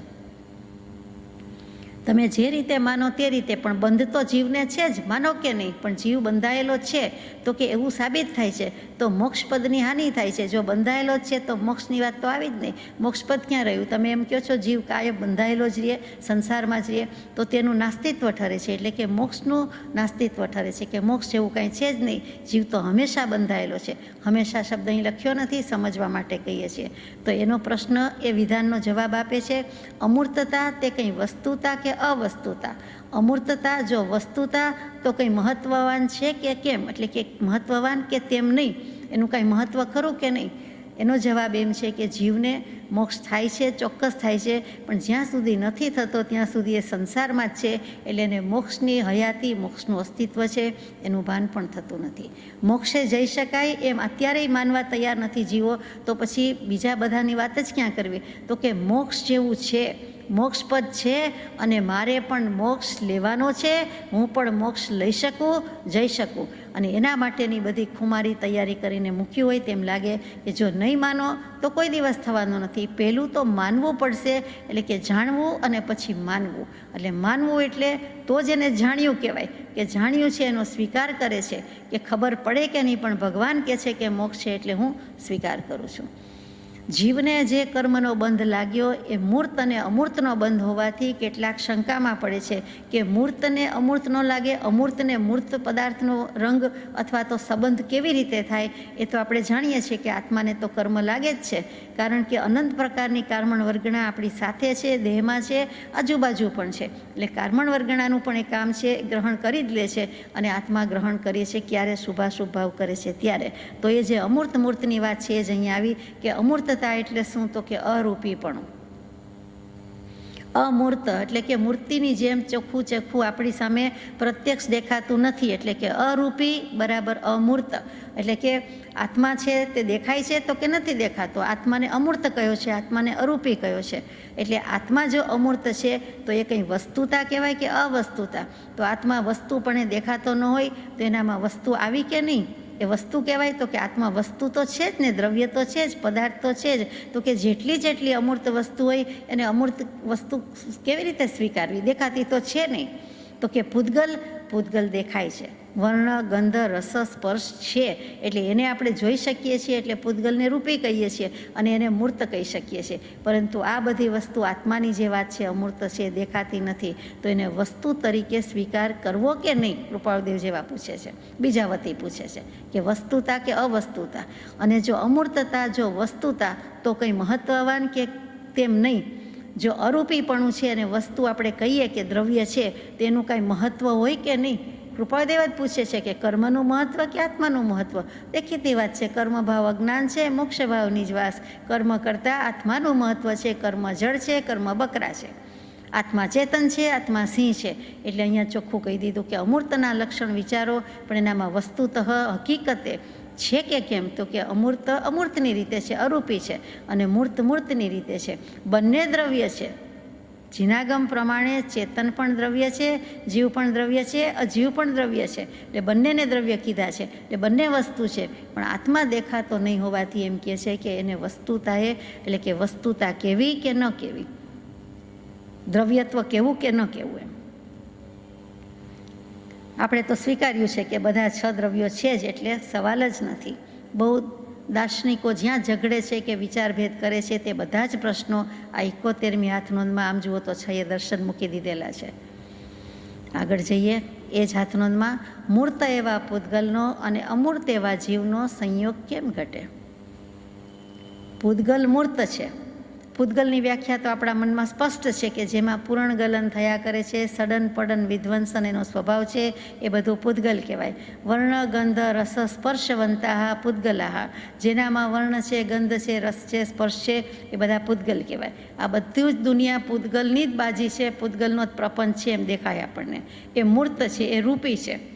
તમે જે રીતે માનો તે રીતે, પણ બંધ તો જીવને છે જ, માનો કે નહીં, પણ જીવ બંધાયેલો છે તો કે એવું સાબિત થાય છે તો મોક્ષપદની હાનિ થાય છે. જો બંધાયેલો જ છે તો મોક્ષની વાત તો આવી જ નહીં. મોક્ષપદ ક્યાં રહ્યું? તમે એમ કહો છો જીવ કાયમ બંધાયેલો જ રહે, સંસારમાં જ રહે, તો તેનું નાસ્તિત્વ ઠરે છે. એટલે કે મોક્ષનું નાસ્તિત્વ ઠરે છે કે મોક્ષ જેવું કાંઈ છે જ નહીં, જીવ તો હંમેશા બંધાયેલો છે. હંમેશા શબ્દ અહીં લખ્યો નથી, સમજવા માટે કહીએ છીએ. તો એનો પ્રશ્ન એ વિધાનનો જવાબ આપે છે, અમૂર્તતા તે કંઈ વસ્તુતા કે અવસ્તુતા? અમૂર્તતા જો વસ્તુતા તો કંઈ મહત્વવાન છે કે કેમ, એટલે કે મહત્વવાન કે તેમ નહીં, એનું કાંઈ મહત્વ ખરું કે નહીં? એનો જવાબ એમ છે કે જીવને મોક્ષ થાય છે, ચોક્કસ થાય છે, પણ જ્યાં સુધી નથી થતો ત્યાં સુધી એ સંસારમાં જ છે. એટલે એને મોક્ષની હયાતી, મોક્ષનું અસ્તિત્વ છે એનું ભાન પણ થતું નથી. મોક્ષે જઈ શકાય એમ અત્યારેય માનવા તૈયાર નથી જીવો, તો પછી બીજા બધાની વાત જ ક્યાં કરવી? તો કે મોક્ષ જેવું છે, મોક્ષપદ છે અને મારે પણ મોક્ષ લેવાનો છે, હું પણ મોક્ષ લઈ શકું, જઈ શકું. અને એના માટેની બધી ખુમારી તૈયારી કરીને મૂકી હોય તેમ લાગે કે જો નહીં માનો તો કોઈ દિવસ થવાનો નથી. પહેલું તો માનવું પડશે, એટલે કે જાણવું અને પછી માનવું. એટલે માનવું એટલે તો જ એને જાણ્યું કહેવાય, કે જાણ્યું છે એનો સ્વીકાર કરે છે, કે ખબર પડે કે નહીં પણ ભગવાન કહે છે કે મોક્ષ છે એટલે હું સ્વીકાર કરું છું. જીવને જે કર્મનો બંધ લાગ્યો એ મૂર્ત અને અમૂર્તનો બંધ હોવાથી કેટલાક શંકામાં પડે છે કે મૂર્તને અમૂર્ત ન લાગે, અમૂર્તને મૂર્ત પદાર્થનો રંગ અથવા તો સંબંધ કેવી રીતે થાય? એ તો આપણે જાણીએ છીએ કે આત્માને તો કર્મ લાગે જ છે, કારણ કે અનંત પ્રકારની કારમણ વર્ગણા આપણી સાથે છે, દેહમાં છે, આજુબાજુ પણ છે. એટલે કારમણ વર્ગણાનું પણ એ કામ છે, ગ્રહણ કરી જ લે છે અને આત્મા ગ્રહણ કરીએ છીએ ક્યારે શુભાશુભ ભાવ કરે છે ત્યારે. તો એ જે અમૂર્ત મૂર્તની વાત છે એ જ અહીંયા આવી કે અમૂર્ત એટલે શું? તો કે અરૂપીપણું. અમૂર્ત એટલે કે મૂર્તિની જેમ ચોખ્ખું ચોખ્ખું આપણી સામે પ્રત્યક્ષ દેખાતું નથી, એટલે કે અરૂપી બરાબર અમૂર્ત. એટલે કે આત્મા છે તે દેખાય છે તો કે નથી દેખાતો. આત્માને અમૂર્ત કયો છે, આત્માને અરૂપી કયો છે. એટલે આત્મા જો અમૂર્ત છે તો એ કંઈ વસ્તુતા કહેવાય કે અવસ્તુતા? તો આત્મા વસ્તુપણે દેખાતો ન હોય તો એનામાં વસ્તુ આવી કે નહીં? એ વસ્તુ કહેવાય. તો કે આત્મા વસ્તુ તો છે જ ને, દ્રવ્ય તો છે જ, પદાર્થ તો છે જ. તો કે જેટલી અમૂર્ત વસ્તુ હોય એને અમૂર્ત વસ્તુ કેવી રીતે સ્વીકારવી? દેખાતી તો છે નહીં. તો કે પૂતગલ દેખાય છે, વર્ણ ગંધ રસ સ્પર્શ છે, એટલે એને આપણે જોઈ શકીએ છીએ, એટલે પૂતગલને રૂપી કહીએ છીએ અને એને મૂર્ત કહી શકીએ છીએ. પરંતુ આ બધી વસ્તુ આત્માની જે વાત છે અમૂર્ત છે, દેખાતી નથી, તો એને વસ્તુ તરીકે સ્વીકાર કરવો કે નહીં? કૃપાળુદેવ જેવા પૂછે છે. બીજા વતી પૂછે છે કે વસ્તુતા કે અવસ્તુતા? અને જો અમૂર્તતા જો વસ્તુતા તો કંઈ મહત્વવાન કે તેમ નહીં. જો અરૂપીપણું છે અને વસ્તુ આપણે કહીએ કે દ્રવ્ય છે તેનું કાંઈ મહત્ત્વ હોય કે નહીં? કૃપાળુદેવ જ પૂછે છે કે કર્મનું મહત્ત્વ કે આત્માનું મહત્ત્વ? દેખીતી વાત છે, કર્મભાવ અજ્ઞાન છે, મોક્ષભાવ નિજવાસ. કર્મ કરતાં આત્માનું મહત્ત્વ છે. કર્મ જળ છે, કર્મ બકરા છે. આત્મા ચેતન છે, આત્મા સિંહ છે. એટલે અહીંયા ચોખ્ખું કહી દીધું કે અમૂર્તના લક્ષણ વિચારો, પણ એનામાં વસ્તુતઃ હકીકતે છે કે કેમ? તો કે અમૂર્ત અમૂર્તની રીતે છે, અરૂપી છે, અને મૂર્ત મૂર્તની રીતે છે. બંને દ્રવ્ય છે. જીનાગમ પ્રમાણે ચેતન પણ દ્રવ્ય છે, જીવ પણ દ્રવ્ય છે, અજીવ પણ દ્રવ્ય છે. એટલે બંનેને દ્રવ્ય કીધા છે, એટલે બંને વસ્તુ છે. પણ આત્મા દેખાતો નહીં હોવાથી એમ કહે છે કે એને વસ્તુતાએ, એટલે કે વસ્તુતા કેવી કે ન કેવી, દ્રવ્યત્વ કેવું કે ન કેવું, એમ આપણે તો સ્વીકાર્યું છે કે બધા 6 દ્રવ્યો છે જ, એટલે સવાલ જ નથી. બહુ દાર્શનિકો જ્યાં ઝઘડે છે કે વિચારભેદ કરે છે તે બધા જ પ્રશ્નો આ 71મી હાથનોંધમાં આમ જુઓ તો 6 દર્શન મૂકી દીધેલા છે. આગળ જઈએ. એ જ હાથનોંધમાં મૂર્ત એવા પૂતગલનો અને અમૂર્ત એવા જીવનો સંયોગ કેમ ઘટે? પૂતગલ મૂર્ત છે. પૂતગલની વ્યાખ્યા તો આપણા મનમાં સ્પષ્ટ છે કે જેમાં પૂરણ ગલન થયા કરે છે, સડન પડન વિધ્વંસન એનો સ્વભાવ છે, એ બધું પૂતગલ કહેવાય. વર્ણ ગંધ રસ સ્પર્શવંતા પૂતગલાહ, જેનામાં વર્ણ છે, ગંધ છે, રસ છે, સ્પર્શ છે, એ બધા પૂતગલ કહેવાય. આ બધું જ દુનિયા પૂતગલની જ બાજી છે, પૂતગલનો જ પ્રપંચ છે એમ દેખાય આપણને. એ મૂર્ત છે, એ રૂપી છે.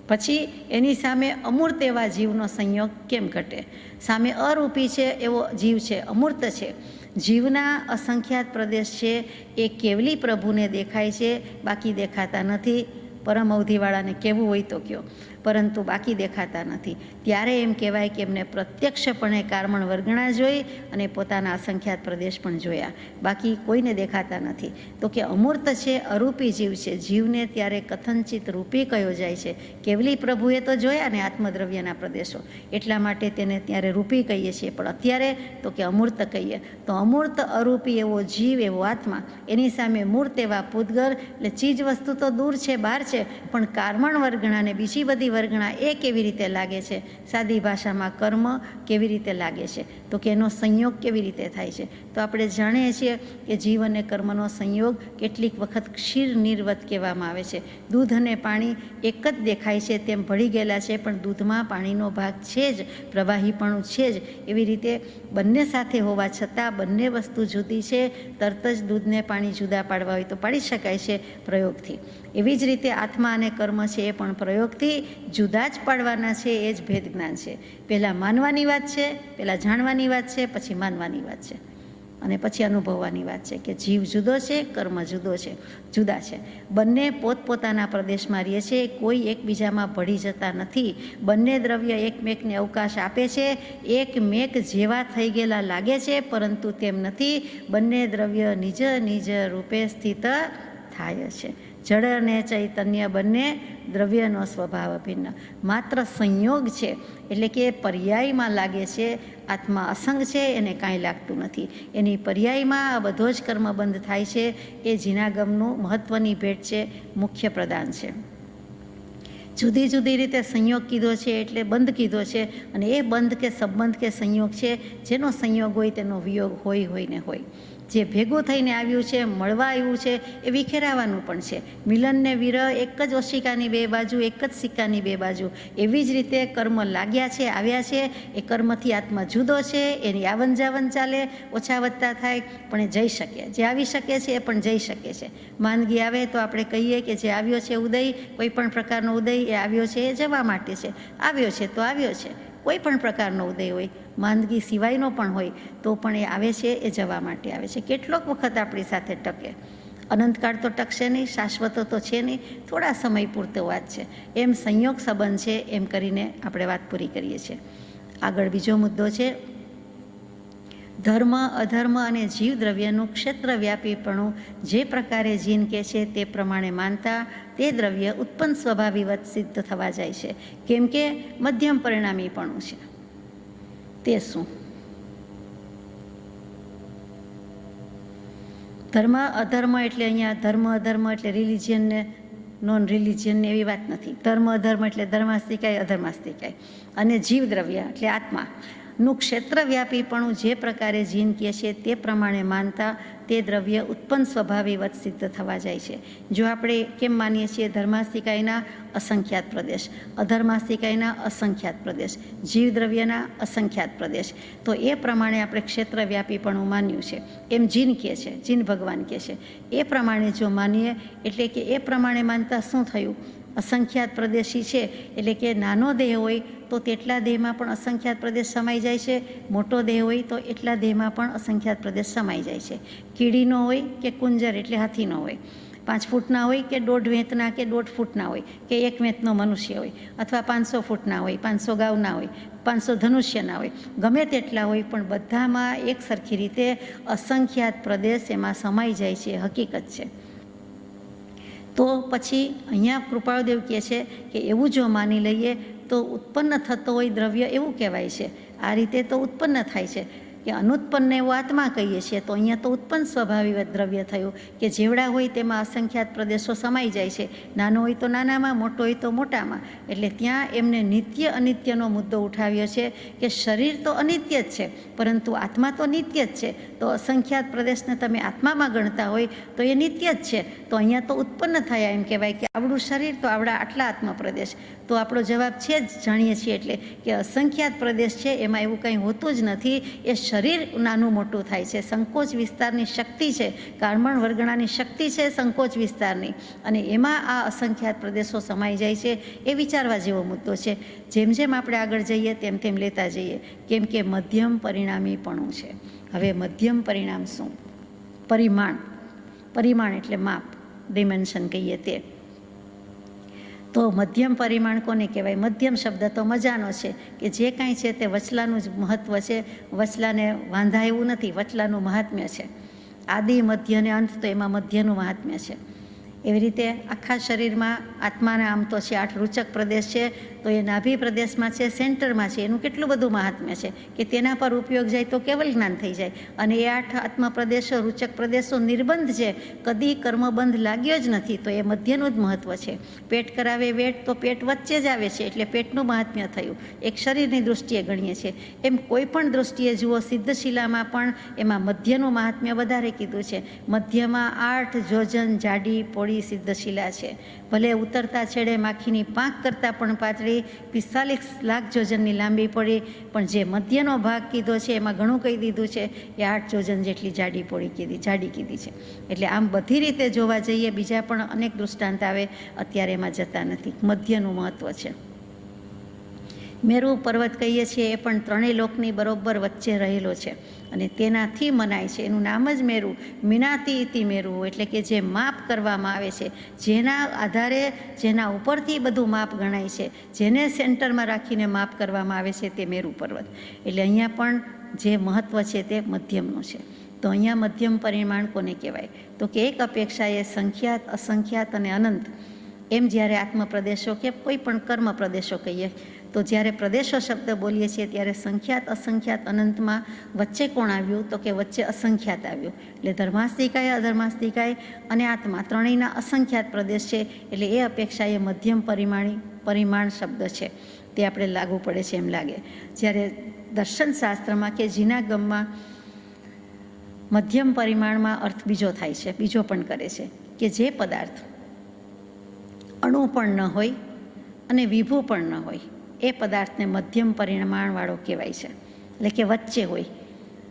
પછી એની સામે અમૂર્ત એવા જીવનો સંયોગ કેમ ઘટે? સામે અરૂપી છે એવો જીવ છે, અમૂર્ત છે. જીવના અસંખ્યાત પ્રદેશ છે એ કેવલી પ્રભુને દેખાય છે, બાકી દેખાતા નથી. પરમ અવધિવાળાને કહેવું હોય તો કયો, પરંતુ બાકી દેખાતા નથી. ત્યારે એમ કહેવાય કે એમને પ્રત્યક્ષપણે કારમણ વર્ગણા જોઈ અને પોતાના અસંખ્યાત પ્રદેશ પણ જોયા, બાકી કોઈને દેખાતા નથી. તો કે અમૂર્ત છે, અરૂપી જીવ છે. જીવને ત્યારે કથનચિત રૂપી કયો જાય છે. કેવલી પ્રભુએ તો જોયા ને આત્મદ્રવ્યના પ્રદેશો, એટલા માટે તેને ત્યારે રૂપી કહીએ છીએ, પણ અત્યારે તો કે અમૂર્ત કહીએ. તો અમૂર્ત અરૂપી એવો જીવ, એવો આત્મા, એની સામે મૂર્ત એવા પૂતગલ, એટલે ચીજ વસ્તુ તો દૂર છે, બહાર છે, પણ કારમણ વર્ગણા ને બીજી બધી વર્ગણા એ કેવી રીતે લાગે છે? સાદી ભાષામાં કર્મ કેવી રીતે લાગે છે? તો કે એનો સંયોગ કેવી રીતે થાય છે? તો આપણે જાણીએ છીએ કે જીવ અને કર્મનો સંયોગ કેટલીક વખત ક્ષીર નિર્વત કહેવામાં આવે છે. દૂધ અને પાણી એક જ દેખાય છે તેમ ભળી ગયેલા છે, પણ દૂધમાં પાણીનો ભાગ છે જ, પ્રવાહીપણું છે જ. એવી રીતે બંને સાથે હોવા છતાં બંને વસ્તુ જુદી છે. તરત જ દૂધને પાણી જુદા પાડવા હોય તો પાડી શકાય છે પ્રયોગથી. એવી જ રીતે આત્મા અને કર્મ છે એ પણ પ્રયોગથી જુદા જ પાડવાના છે. એ જ ભેદ જ્ઞાન છે. પહેલાં માનવાની વાત છે, પહેલાં જાણવાની વાત છે, પછી માનવાની વાત છે, અને પછી અનુભવવાની વાત છે કે જીવ જુદો છે, કર્મ જુદા છે. બંને પોતપોતાના પ્રદેશમાં રહે છે, કોઈ એકબીજામાં ભળી જતા નથી. બંને દ્રવ્ય એકમેકને અવકાશ આપે છે, એકમેક જેવા થઈ ગયેલા લાગે છે, પરંતુ તેમ નથી. બંને દ્રવ્ય નિજ નિજ રૂપે સ્થિત થાય છે. જળ અને ચૈતન્ય બંને દ્રવ્યનો સ્વભાવ ભિન્ન, માત્ર સંયોગ છે, એટલે કે પર્યાયમાં લાગે છે. આત્મા અસંગ છે, એને કાંઈ લાગતું નથી. એની પર્યાયમાં આ બધો જ કર્મ બંધ થાય છે. એ જીનાગમનું મહત્ત્વની ભેટ છે, મુખ્ય પ્રદાન છે. જુદી જુદી રીતે સંયોગ કીધો છે એટલે બંધ કીધો છે, અને એ બંધ કે સંબંધ કે સંયોગ છે, જેનો સંયોગ હોય તેનો વિયોગ હોય ને હોય. જે ભેગું થઈને આવ્યું છે, મળવા આવ્યું છે, એ વિખેરાવાનું પણ છે. મિલન ને વિરહ એક જ ઓશિકાની બે બાજુ, એક જ સિક્કાની બે બાજુ. એવી જ રીતે કર્મ લાગ્યા છે, આવ્યા છે, એ કર્મથી આત્મા જુદો છે, એની આવન જાવન ચાલે, ઓછા વધતા થાય, પણ એ જઈ શકે. જે આવી શકે છે એ પણ જઈ શકે છે. માંદગી આવે તો આપણે કહીએ કે જે આવ્યો છે ઉદય, કોઈ પણ પ્રકારનો ઉદય એ આવ્યો છે એ જવા માટે છે. આવ્યો છે તો આવ્યો છે. કોઈ પણ પ્રકારનો ઉદય હોય, માંદગી સિવાયનો પણ હોય, તો પણ એ આવે છે એ જવા માટે આવે છે. કેટલોક વખત આપણી સાથે ટકે, અનંતકાળ તો ટકશે નહીં, શાશ્વત તો છે નહીં, થોડા સમય પૂરતો વાત છે. એમ સંયોગ સંબંધ છે, એમ કરીને આપણે વાત પૂરી કરીએ છીએ. આગળ બીજો મુદ્દો છે, ધર્મ અધર્મ અને જીવ દ્રવ્યનું ક્ષેત્રવ્યાપીપણું જે પ્રકારે જીન કહે છે તે પ્રમાણે માનતા તે દ્રવ્ય ઉત્પન્ન સ્વભાવીવત સિદ્ધ થવા જાય છે, કેમ કે મધ્યમ પરિણામીપણું છે. તે શું? ધર્મ અધર્મ એટલે અહીંયા ધર્મ અધર્મ એટલે રિલિજિયન ને નોન રિલિજિયન ને એવી વાત નથી. ધર્મ અધર્મ એટલે ધર્માસ્તિકાય અધર્માસ્તિકાય. અને જીવ દ્રવ્ય એટલે આત્મા નું ક્ષેત્રવ્યાપીપણું જે પ્રકારે જીન કહે છે તે પ્રમાણે માનતા તે દ્રવ્ય ઉત્પન્ન સ્વભાવીવત સિદ્ધ થવા જાય છે. જો આપણે કેમ માનીએ છીએ? ધર્માસ્તિકાયના અસંખ્યાત પ્રદેશ, અધર્માસ્તિકાયના અસંખ્યાત પ્રદેશ, જીવ દ્રવ્યના અસંખ્યાત પ્રદેશ, તો એ પ્રમાણે આપણે ક્ષેત્રવ્યાપીપણું માન્યું છે. એમ જીન કહે છે, જીન ભગવાન કહે છે, એ પ્રમાણે જો માનીએ એટલે કે એ પ્રમાણે માનતા શું થયું? અસંખ્યાત પ્રદેશી છે એટલે કે નાનો દેહ હોય તો તેટલા દેહમાં પણ અસંખ્યાત પ્રદેશ સમાઈ જાય છે, મોટો દેહ હોય તો એટલા દેહમાં પણ અસંખ્યાત પ્રદેશ સમાઈ જાય છે. કીડીનો હોય કે કુંજર એટલે હાથીનો હોય, 5 ફૂટના હોય કે 1.5 વેંતના કે 1.5 ફૂટના હોય કે 1 વેંતનો મનુષ્ય હોય, અથવા 500 ફૂટના હોય, 500 ગાઉના હોય, 500 ધનુષ્યના હોય, ગમે તેટલા હોય, પણ બધામાં એક સરખી રીતે અસંખ્યાત પ્રદેશ એમાં સમાઈ જાય છે, હકીકત છે. તો પછી અહીંયા કૃપાળુદેવ કહે છે કે એવું જો માની લઈએ તો ઉત્પન્ન થતો હોય દ્રવ્ય એવું કહેવાય છે. આ રીતે તો ઉત્પન્ન થાય છે કે અનુત્પન્ન એવો આત્મા કહીએ છીએ, તો અહીંયા તો ઉત્પન્ન સ્વભાવિક દ્રવ્ય થયું કે જેવડા હોય તેમાં અસંખ્યાત પ્રદેશો સમાઈ જાય છે. નાનો હોય તો નાનામાં, મોટો હોય તો મોટામાં. એટલે ત્યાં એમને નિત્ય અનિત્યનો મુદ્દો ઉઠાવ્યો છે કે શરીર તો અનિત્ય જ છે, પરંતુ આત્મા તો નિત્ય જ છે. તો અસંખ્યાત પ્રદેશને તમે આત્મામાં ગણતા હોય તો એ નિત્ય જ છે. તો અહીંયા તો ઉત્પન્ન થયા એમ કહેવાય કે આવડું શરીર તો આવડા આટલા આત્મા પ્રદેશ. તો આપણો જવાબ છે જ, જાણીએ છીએ એટલે કે અસંખ્યાત પ્રદેશ છે, એમાં એવું કંઈ હોતું જ નથી. એ શરીર નાનું મોટું થાય છે. સંકોચ વિસ્તારની શક્તિ છે, કારમણ વર્ગણાની શક્તિ છે સંકોચ વિસ્તારની, અને એમાં આ અસંખ્યાત પ્રદેશો સમાઈ જાય છે. એ વિચારવા જેવો મુદ્દો છે. જેમ જેમ આપણે આગળ જઈએ તેમ તેમ લેતા જઈએ, કેમ કે મધ્યમ પરિણામીપણું છે. હવે મધ્યમ પરિણામ શું? પરિમાણ. પરિમાણ એટલે માપ, ડિમેન્શન કહીએ તે. તો મધ્યમ પરિમાણ કોને કહેવાય? મધ્યમ શબ્દ તો મજાનો છે કે જે કાંઈ છે તે વચલાનું જ મહત્ત્વ છે. વચલાને વાંધા એવું નથી, વચલાનું મહાત્મ્ય છે. આદિ મધ્ય અને અંત, તો એમાં મધ્યનું મહાત્મ્ય છે. એવી રીતે આખા શરીરમાં આત્માના આમ તો છે 8 રૂચક પ્રદેશ છે, તો એ નાભી પ્રદેશમાં છે, સેન્ટરમાં છે. એનું કેટલું બધું મહાત્મ્ય છે કે તેના પર ઉપયોગ જાય તો કેવલ જ્ઞાન થઈ જાય. અને એ 8 આત્મા પ્રદેશો, રૂચક પ્રદેશો નિર્બંધ છે, કદી કર્મબંધ લાગ્યો જ નથી, તો એ મધ્યનું જ મહત્ત્વ છે. પેટ કરાવે વેટ તો પેટ વચ્ચે જ આવે છે, એટલે પેટનું મહાત્મ્ય થયું. એક શરીરની દૃષ્ટિએ ગણીએ છીએ. એમ કોઈ પણ દૃષ્ટિએ જુઓ, સિદ્ધશિલામાં પણ એમાં મધ્યનું મહાત્મ્ય વધારે કીધું છે. મધ્યમાં 8 જોજન જાડી પોળી સિદ્ધશિલા છે. ભલે ઉતરતા છેડે માખીની પાંખ કરતાં પણ પાતળી 45 લાખ જોજનની લાંબી પડી, પણ જે મધ્યનો ભાગ કીધો છે એમાં ઘણું કહી દીધું છે. એ 8 જોજન જેટલી જાડી કીધી છે. એટલે આમ બધી રીતે જોવા જઈએ, બીજા પણ અનેક દૃષ્ટાંત આવે, અત્યારે એમાં જતા નથી. મધ્યનું મહત્ત્વ છે. મેરુ પર્વત કહીએ છીએ, એ પણ 3 લોકની બરોબર વચ્ચે રહેલો છે અને તેનાથી મનાય છે. એનું નામ જ મેરુ, મિનાતી ઇતિ મેરુ, એટલે કે જે માપ કરવામાં આવે છે, જેના આધારે, જેના ઉપરથી બધું માપ ગણાય છે, જેને સેન્ટરમાં રાખીને માપ કરવામાં આવે છે, તે મેરુ પર્વત. એટલે અહીંયા પણ જે મહત્ત્વ છે તે મધ્યમનું છે. તો અહીંયા મધ્યમ પરિમાણ કોને કહેવાય? તો કે એક અપેક્ષાએ સંખ્યાત, અસંખ્યાત અને અનંત, એમ જ્યારે આત્મપ્રદેશો કે કોઈ પણ કર્મ પ્રદેશો કહીએ, તો જ્યારે પ્રદેશો શબ્દ બોલીએ છીએ ત્યારે સંખ્યાત, અસંખ્યાત, અનંતમાં વચ્ચે કોણ આવ્યું? તો કે વચ્ચે અસંખ્યાત આવ્યું. એટલે ધર્માસ્તિકાય, અધર્માસ્તિકાય અને આત્મા ત્રણેયના અસંખ્યાત પ્રદેશ છે. એટલે એ અપેક્ષાએ મધ્યમ પરિમાણ શબ્દ છે તે આપણે લાગુ પડે છે એમ લાગે. જ્યારે દર્શન શાસ્ત્રમાં કે જીનાગમમાં મધ્યમ પરિમાણમાં અર્થ બીજો થાય છે, બીજો પણ કરે છે કે જે પદાર્થ અણુ પણ ન હોય અને વિભુ પણ ન હોય એ પદાર્થને મધ્યમ પરિમાણવાળો કહેવાય છે, એટલે કે વચ્ચે હોય.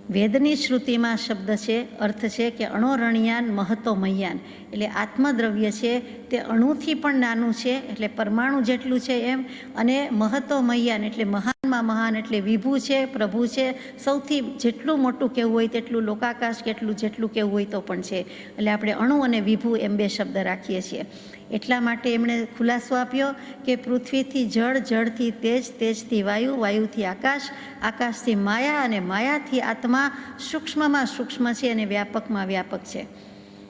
વેદની શ્રુતિમાં શબ્દ છે, અર્થ છે કે અણોરણિયાન મહતોમયાન, એટલે આત્મદ્રવ્ય છે તે અણુથી પણ નાનું છે, એટલે પરમાણુ જેટલું છે એમ, અને મહતોમયાન એટલે મહાનમાં મહાન, એટલે વિભુ છે, પ્રભુ છે, સૌથી જેટલું મોટું કહેવું હોય તેટલું, લોકાકાશ કેટલું જેટલું કહેવું હોય તો પણ છે. એટલે આપણે અણુ અને વિભુ એમ બે શબ્દ રાખીએ છીએ. એટલા માટે એમણે ખુલાસો આપ્યો કે પૃથ્વીથી જળ, જળથી તેજ, તેજથી વાયુ, વાયુથી આકાશ, આકાશથી માયા અને માયાથી આત્મા સૂક્ષ્મમાં સૂક્ષ્મ છે અને વ્યાપકમાં વ્યાપક છે.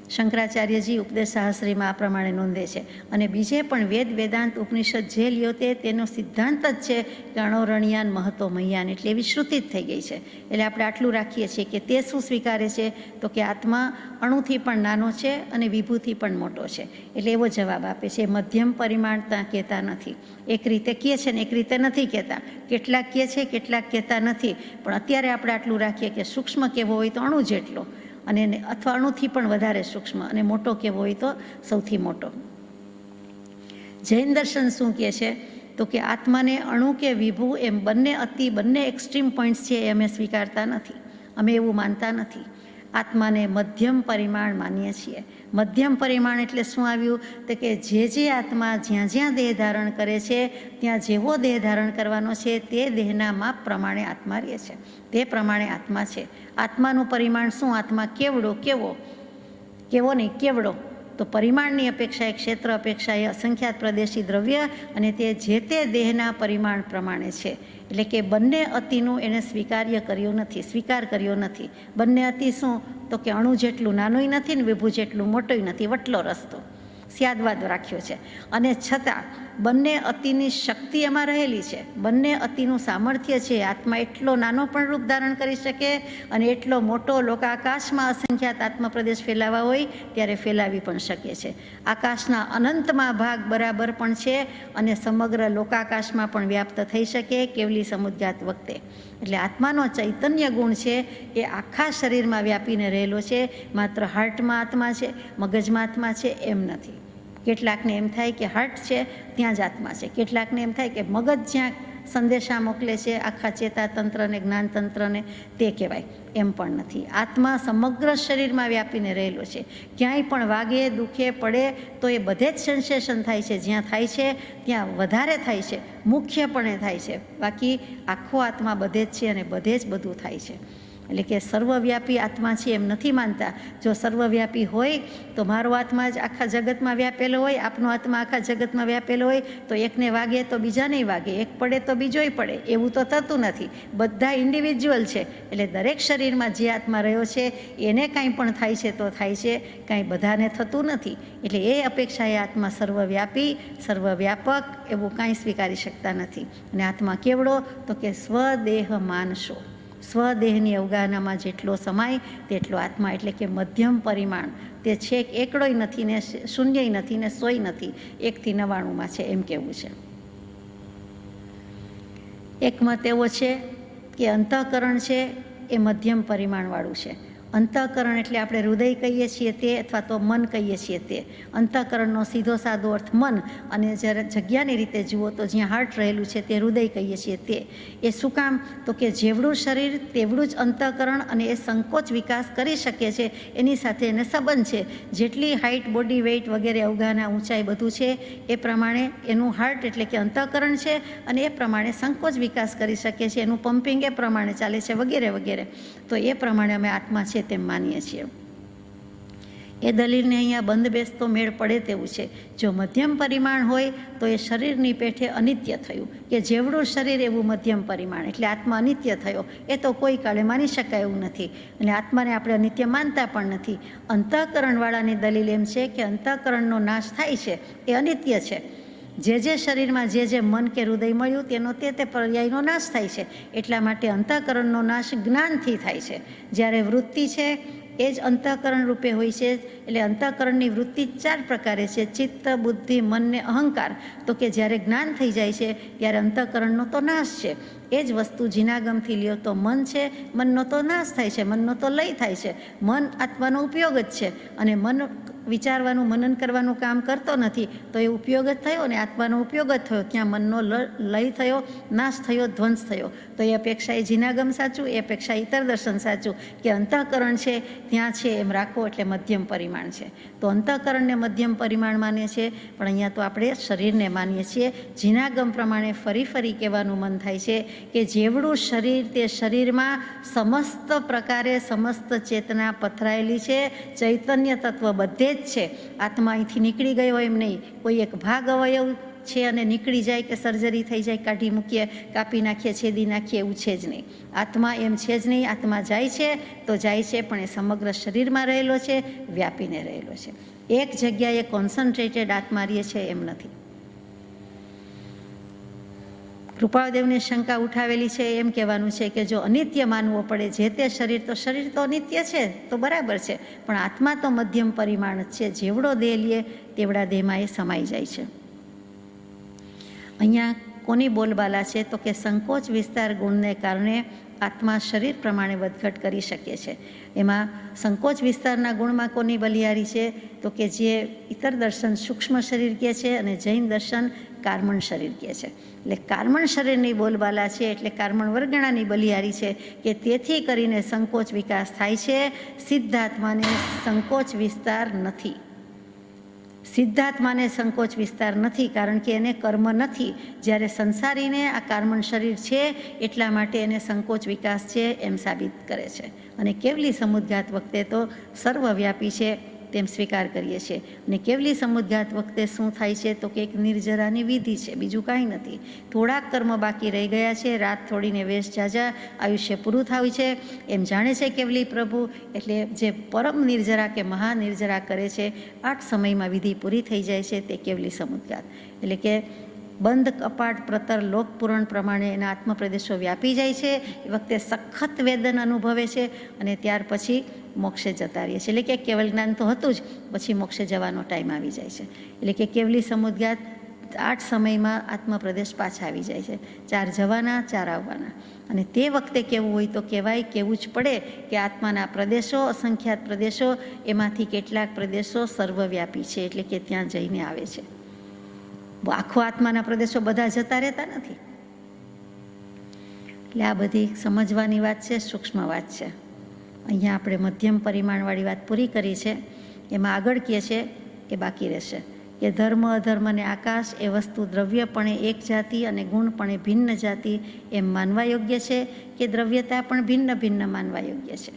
શંકરાચાર્યજી ઉપદેશ શાસ્ત્રીમાં આ પ્રમાણે નોંધે છે. અને બીજે પણ વેદ, વેદાંત, ઉપનિષદ જે લ્યો તેનો સિદ્ધાંત જ છે કે અણોરણિયાન મહતોમયાન, એટલે એવી શ્રુતિ જ થઈ ગઈ છે. એટલે આપણે આટલું રાખીએ છીએ કે તે શું સ્વીકારે છે તો કે આત્મા અણુથી પણ નાનો છે અને વિભુથી પણ મોટો છે. એટલે એવો જવાબ આપે છે. મધ્યમ પરિમાણ ત્યાં કહેતા નથી. એક રીતે કહે છે ને એક રીતે નથી કહેતા. કેટલાક કહે છે, કેટલાક કહેતા નથી. પણ અત્યારે આપણે આટલું રાખીએ કે સૂક્ષ્મ કેવો હોય તો અણુ જેટલો, અને અથવા અણુથી પણ વધારે સૂક્ષ્મ, અને મોટો કેવો હોય તો સૌથી મોટો. જૈન દર્શન શું કહે છે તો કે આત્માને અણુ કે વિભુ એમ બંને અતિ, બંને એક્સ્ટ્રીમ પોઈન્ટ્સ છે એ અમે સ્વીકારતા નથી, અમે એવું માનતા નથી. આત્માને મધ્યમ પરિમાણ માનીએ છીએ. મધ્યમ પરિમાણ એટલે શું આવ્યું તો કે જે આત્મા જ્યાં જ્યાં દેહ ધારણ કરે છે ત્યાં જેવો દેહ ધારણ કરવાનો છે તે દેહના માપ પ્રમાણે આત્મા રહે છે, તે પ્રમાણે આત્મા છે. આત્માનું પરિમાણ શું? આત્મા કેવડો, કેવો નહીં કેવડો. તો પરિમાણની અપેક્ષાએ, ક્ષેત્ર અપેક્ષાએ અસંખ્યાત પ્રદેશી દ્રવ્ય, અને તે જે તે દેહના પરિમાણ પ્રમાણે છે. એટલે કે બંને અતિનું એને સ્વીકાર કર્યો નથી. બંને અતિ શું તો કે અણુ જેટલું નાનોય નથી ને વિભુ જેટલું મોટોય નથી, વટલો રસ્તો સ્યાદવાદ રાખ્યો છે. અને છતાં બંને અતિની શક્તિ એમાં રહેલી છે, બંને અતિનું સામર્થ્ય છે. આત્મા એટલો નાનો પણ રૂપ ધારણ કરી શકે અને એટલો મોટો લોકાકાશમાં અસંખ્યાત આત્મપ્રદેશ ફેલાવા હોય ત્યારે ફેલાવી પણ શકે છે. આકાશના અનંતમાં ભાગ બરાબર પણ છે અને સમગ્ર લોકાકાશમાં પણ વ્યાપ્ત થઈ શકે કેવલી સમુદ્ગાત વખતે. એટલે આત્માનો ચૈતન્ય ગુણ છે એ આખા શરીરમાં વ્યાપીને રહેલો છે. માત્ર હાર્ટમાં આત્મા છે, મગજમાં આત્મા છે એમ નથી. કેટલાકને એમ થાય કે હાર્ટ છે ત્યાં જ આત્મા છે, કેટલાકને એમ થાય કે મગજ જ્યાં સંદેશા મોકલે છે આખા ચેતાતંત્રને, જ્ઞાનતંત્રને, તે કહેવાય, એમ પણ નથી. આત્મા સમગ્ર શરીરમાં વ્યાપીને રહેલો છે. ક્યાંય પણ વાગે, દુખે, પડે તો એ બધે જ સેન્સેશન થાય છે. જ્યાં થાય છે ત્યાં વધારે થાય છે, મુખ્યપણે થાય છે. બાકી આખો આત્મા બધે જ છે અને બધે જ બધું થાય છે. એટલે કે સર્વવ્યાપી આત્મા છે એમ નથી માનતા. જો સર્વવ્યાપી હોય તો મારો આત્મા જ આખા જગતમાં વ્યાપેલો હોય, આપનો આત્મા આખા જગતમાં વ્યાપેલો હોય તો એકને વાગે તો બીજાને વાગે, એક પડે તો બીજોય પડે, એવું તો થતું નથી. બધા ઇન્ડિવિજ્યુઅલ છે. એટલે દરેક શરીરમાં જે આત્મા રહ્યો છે એને કાંઈ પણ થાય છે તો થાય છે, કાંઈ બધાને થતું નથી. એટલે એ અપેક્ષાએ આત્મા સર્વવ્યાપી, સર્વવ્યાપક એવું કાંઈ સ્વીકારી શકતા નથી. અને આત્મા કેવડો તો કે સ્વદેહ માનશો, સ્વદેહની અવગાહનામાં જેટલો સમાય તેટલો આત્મા. એટલે કે મધ્યમ પરિમાણ, તે છેક એકડોય નથી ને શૂન્યય નથી ને સોય નથી, 1 થી 99 છે એમ કહેવું છે. એક મત એવો છે કે અંતઃકરણ છે એ મધ્યમ પરિમાણવાળું છે. અંતઃકરણ એટલે આપણે હૃદય કહીએ છીએ તે, અથવા તો મન કહીએ છીએ તે. અંતઃકરણનો સીધો સાદો અર્થ મન, અને જ્યારે જગ્યાની રીતે જુઓ તો જ્યાં હાર્ટ રહેલું છે તે હૃદય કહીએ છીએ તે. એ શું કામ તો કે જેવડું શરીર તેવડું જ અંતઃકરણ, અને એ સંકોચ વિકાસ કરી શકે છે એની સાથે એને સંબંધ છે. જેટલી હાઇટ, બોડી વેઇટ વગેરે અવગાહના, ઊંચાઈ બધું છે એ પ્રમાણે એનું હાર્ટ એટલે કે અંતઃકરણ છે, અને એ પ્રમાણે સંકોચ વિકાસ કરી શકે છે, એનું પમ્પિંગ એ પ્રમાણે ચાલે છે વગેરે વગેરે. તો એ પ્રમાણે અમે આત્મા છે તેમ માનીએ છીએ. એ દલીલને અહીંયા બંધ બેસતો મેળ પડે તેવું છે. જો મધ્યમ પરિમાણ હોય તો એ શરીરની પેઠે અનિત્ય થયું, કે જેવડું શરીર એવું મધ્યમ પરિમાણ, એટલે આત્મા અનિત્ય થયો. એ તો કોઈ કાળે માની શકાય એવું નથી, અને આત્માને આપણે અનિત્ય માનતા પણ નથી. અંતઃકરણવાળાની દલીલ એમ છે કે અંતઃકરણનો નાશ થાય છે એ અનિત્ય છે. જે શરીરમાં જે મન કે હૃદય મળ્યું તેનો તે પર્યાયનો નાશ થાય છે. એટલા માટે અંતઃકરણનો નાશ જ્ઞાનથી થાય છે. જ્યારે વૃત્તિ છે એ જ અંતઃકરણ રૂપે હોય છે. એટલે અંતઃકરણની વૃત્તિ 4 પ્રકારે છે: ચિત્ત, બુદ્ધિ, મન ને અહંકાર. તો કે જ્યારે જ્ઞાન થઈ જાય છે ત્યારે અંતઃકરણનો તો નાશ છે. એ જ વસ્તુ જીનાગમથી લ્યો તો મન છે, મનનો તો નાશ થાય છે, મનનો તો લય થાય છે. મન આત્માનો ઉપયોગ જ છે, અને મન વિચારવાનું, મનન કરવાનું કામ કરતો નથી, તો એ ઉપયોગ જ થયો ને આત્માનો ઉપયોગ જ થયો. ત્યાં મનનો લય થયો, નાશ થયો, ધ્વંસ થયો. તો એ અપેક્ષા એ જીનાગમ સાચું, એ અપેક્ષા ઇતર દર્શન સાચું કે અંતઃકરણ છે ત્યાં છે એમ રાખો એટલે મધ્યમ પરિમાણ છે. તો અંતઃકરણને મધ્યમ પરિમાણ માને છે, પણ અહીંયા તો આપણે શરીરને માનીએ છીએ. જીનાગમ પ્રમાણે ફરી ફરી કહેવાનું મન થાય છે કે જેવડું શરીર, તે શરીરમાં સમસ્ત પ્રકારે સમસ્ત ચેતના પથરાયેલી છે. ચૈતન્ય તત્વ બધે જ છે. આત્મા અહીંથી નીકળી ગયો એમ નહીં. કોઈ એક ભાગ અવયવ છે અને નીકળી જાય કે સર્જરી થઈ જાય, કાઢી મૂકીએ, કાપી નાખીએ, છેદી નાખીએ, એવું છે જ નહીં. આત્મા એમ છે જ નહીં. આત્મા જાય છે તો જાય છે, પણ એ સમગ્ર શરીરમાં રહેલો છે, વ્યાપીને રહેલો છે. એક જગ્યાએ કોન્સન્ટ્રેટેડ આત્મા રહે છે એમ નથી. કૃપાળદેવને શંકા ઉઠાવેલી છે, એમ કહેવાનું છે કે જો અનિત્ય માનવો પડે જે તે શરીર, તો શરીર તો અનિત્ય છે, તો બરાબર છે, પણ આત્મા તો મધ્યમ પરિમાણ જ છે. જેવડો દેહ લે તેવડા દેહમાં એ સમાઈ જાય છે. અહીંયા કોની બોલબાલા છે? તો કે સંકોચ વિસ્તાર ગુણને કારણે આત્મા શરીર પ્રમાણે વધઘટ કરી શકે છે. એમાં સંકોચ વિસ્તારના ગુણમાં કોની બલિયારી છે? તો કે જે ઇતર દર્શન સૂક્ષ્મ શરીર કહે છે અને જૈન દર્શન કાર્મણ શરીર કહે છે. એટલે કાર્મણ શરીરની બોલબાલા છે, એટલે કાર્મણ વર્ગણાની બલિયારી છે કે તેથી કરીને સંકોચ વિકાસ થાય છે. સિદ્ધાત્માને સંકોચ વિસ્તાર નથી. સિદ્ધાત્માને સંકોચ વિસ્તાર નથી, કારણ કે એને કર્મ નથી. જ્યારે સંસારીને આ કાર્મણ શરીર છે એટલા માટે એને સંકોચ વિકાસ છે એમ સાબિત કરે છે. અને કેવલી સમુદ્ઘાત વખતે તો સર્વવ્યાપી છે તેમ સ્વીકાર કરીએ છીએ. અને કેવલી સમુદ્ઘાત વખતે શું થાય છે? તો કે એક નિર્જરાની વિધિ છે, બીજું કાંઈ નથી. થોડાક કર્મ બાકી રહી ગયા છે, રાત થોડીને વેશ જાજા, આયુષ્ય પૂરું થાય છે એમ જાણે છે કેવલી પ્રભુ. એટલે જે પરમ નિર્જરા કે મહાનિર્જરા કરે છે, 8 સમયમાં વિધિ પૂરી થઈ જાય છે, તે કેવલી સમુદ્ઘાત. એટલે કે બંધ કપાટ પ્રતર લોકપુરાણ પ્રમાણે એના આત્મપ્રદેશો વ્યાપી જાય છે. એ વખતે સખત વેદન અનુભવે છે અને ત્યાર પછી મોક્ષે જતા રહીએ છીએ. એટલે કે કેવલ જ્ઞાન તો હતું જ, પછી મોક્ષે જવાનો ટાઈમ આવી જાય છે. એટલે કે કેવલી સમુદ્ઘાત 8 સમયમાં આત્મપ્રદેશ પાછા આવી જાય છે. 4 જવાના, 4 આવવાના. અને તે વખતે કેવું હોય તો કહેવાય, કેવું જ પડે કે આત્માના પ્રદેશો, અસંખ્યાત પ્રદેશો, એમાંથી કેટલાક પ્રદેશો સર્વવ્યાપી છે, એટલે કે ત્યાં જઈને આવે છે. આખો આત્માના પ્રદેશો બધા જતા રહેતા નથી. એટલે આ બધી સમજવાની વાત છે, સૂક્ષ્મ વાત છે. અહીંયા આપણે મધ્યમ પરિમાણવાળી વાત પૂરી કરી છે. એમાં આગળ કહે છે એ બાકી રહેશે કે ધર્મ, અધર્મ અને આકાશ એ વસ્તુ દ્રવ્યપણે એક જાતિ અને ગુણપણે ભિન્ન જાતિ એમ માનવા યોગ્ય છે કે દ્રવ્યતા પણ ભિન્ન ભિન્ન માનવા યોગ્ય છે.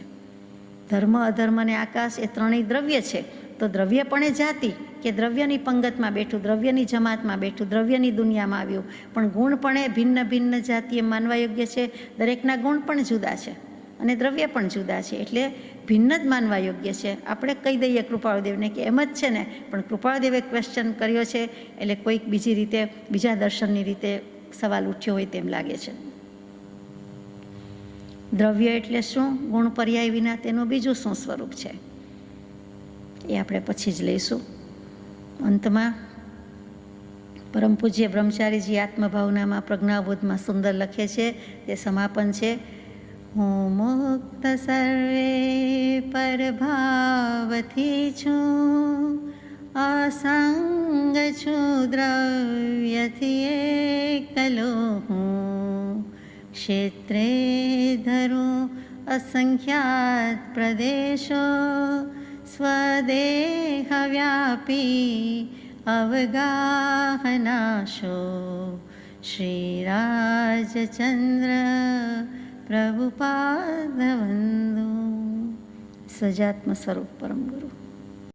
ધર્મ, અધર્મ અને આકાશ એ ત્રણેય દ્રવ્ય છે. તો દ્રવ્યપણે જાતિ કે દ્રવ્યની પંગતમાં બેઠું, દ્રવ્યની જમાતમાં બેઠું, દ્રવ્યની દુનિયામાં આવ્યું, પણ ગુણપણે ભિન્ન ભિન્ન જાતિ એમ માનવા યોગ્ય છે. દરેકના ગુણ પણ જુદા છે અને દ્રવ્ય પણ જુદા છે, એટલે ભિન્ન જ માનવા યોગ્ય છે. આપણે કહી દઈએ કૃપાળદેવને કે એમ જ છે ને, પણ કૃપાળદેવે ક્વેશ્ચન કર્યો છે એટલે કોઈક બીજી રીતે, બીજા દર્શનની રીતે સવાલ ઉઠ્યો હોય તેમ લાગે છે. દ્રવ્ય એટલે શું? ગુણ પર્યાય વિના તેનું બીજું શું સ્વરૂપ છે? એ આપણે પછી જ લઈશું. અંતમાં પરમ પૂજ્ય બ્રહ્મચારીજી આત્મભાવનામાં પ્રજ્ઞાબોધમાં સુંદર લખે છે, તે સમાપન છે: હું મુક્ત સર્વે પરભાવથી છું, અસંગ છું, દ્રવ્યથી એકલો હું, ક્ષેત્રે ધરું અસંખ્યાત પ્રદેશો, સ્વદેહ વ્યાપી અવગાહનાશો, શ્રી રાજચંદ્ર પ્રભુપાદ વંદુ. સજાત્મ સ્વરૂપ પરમ ગુરુ.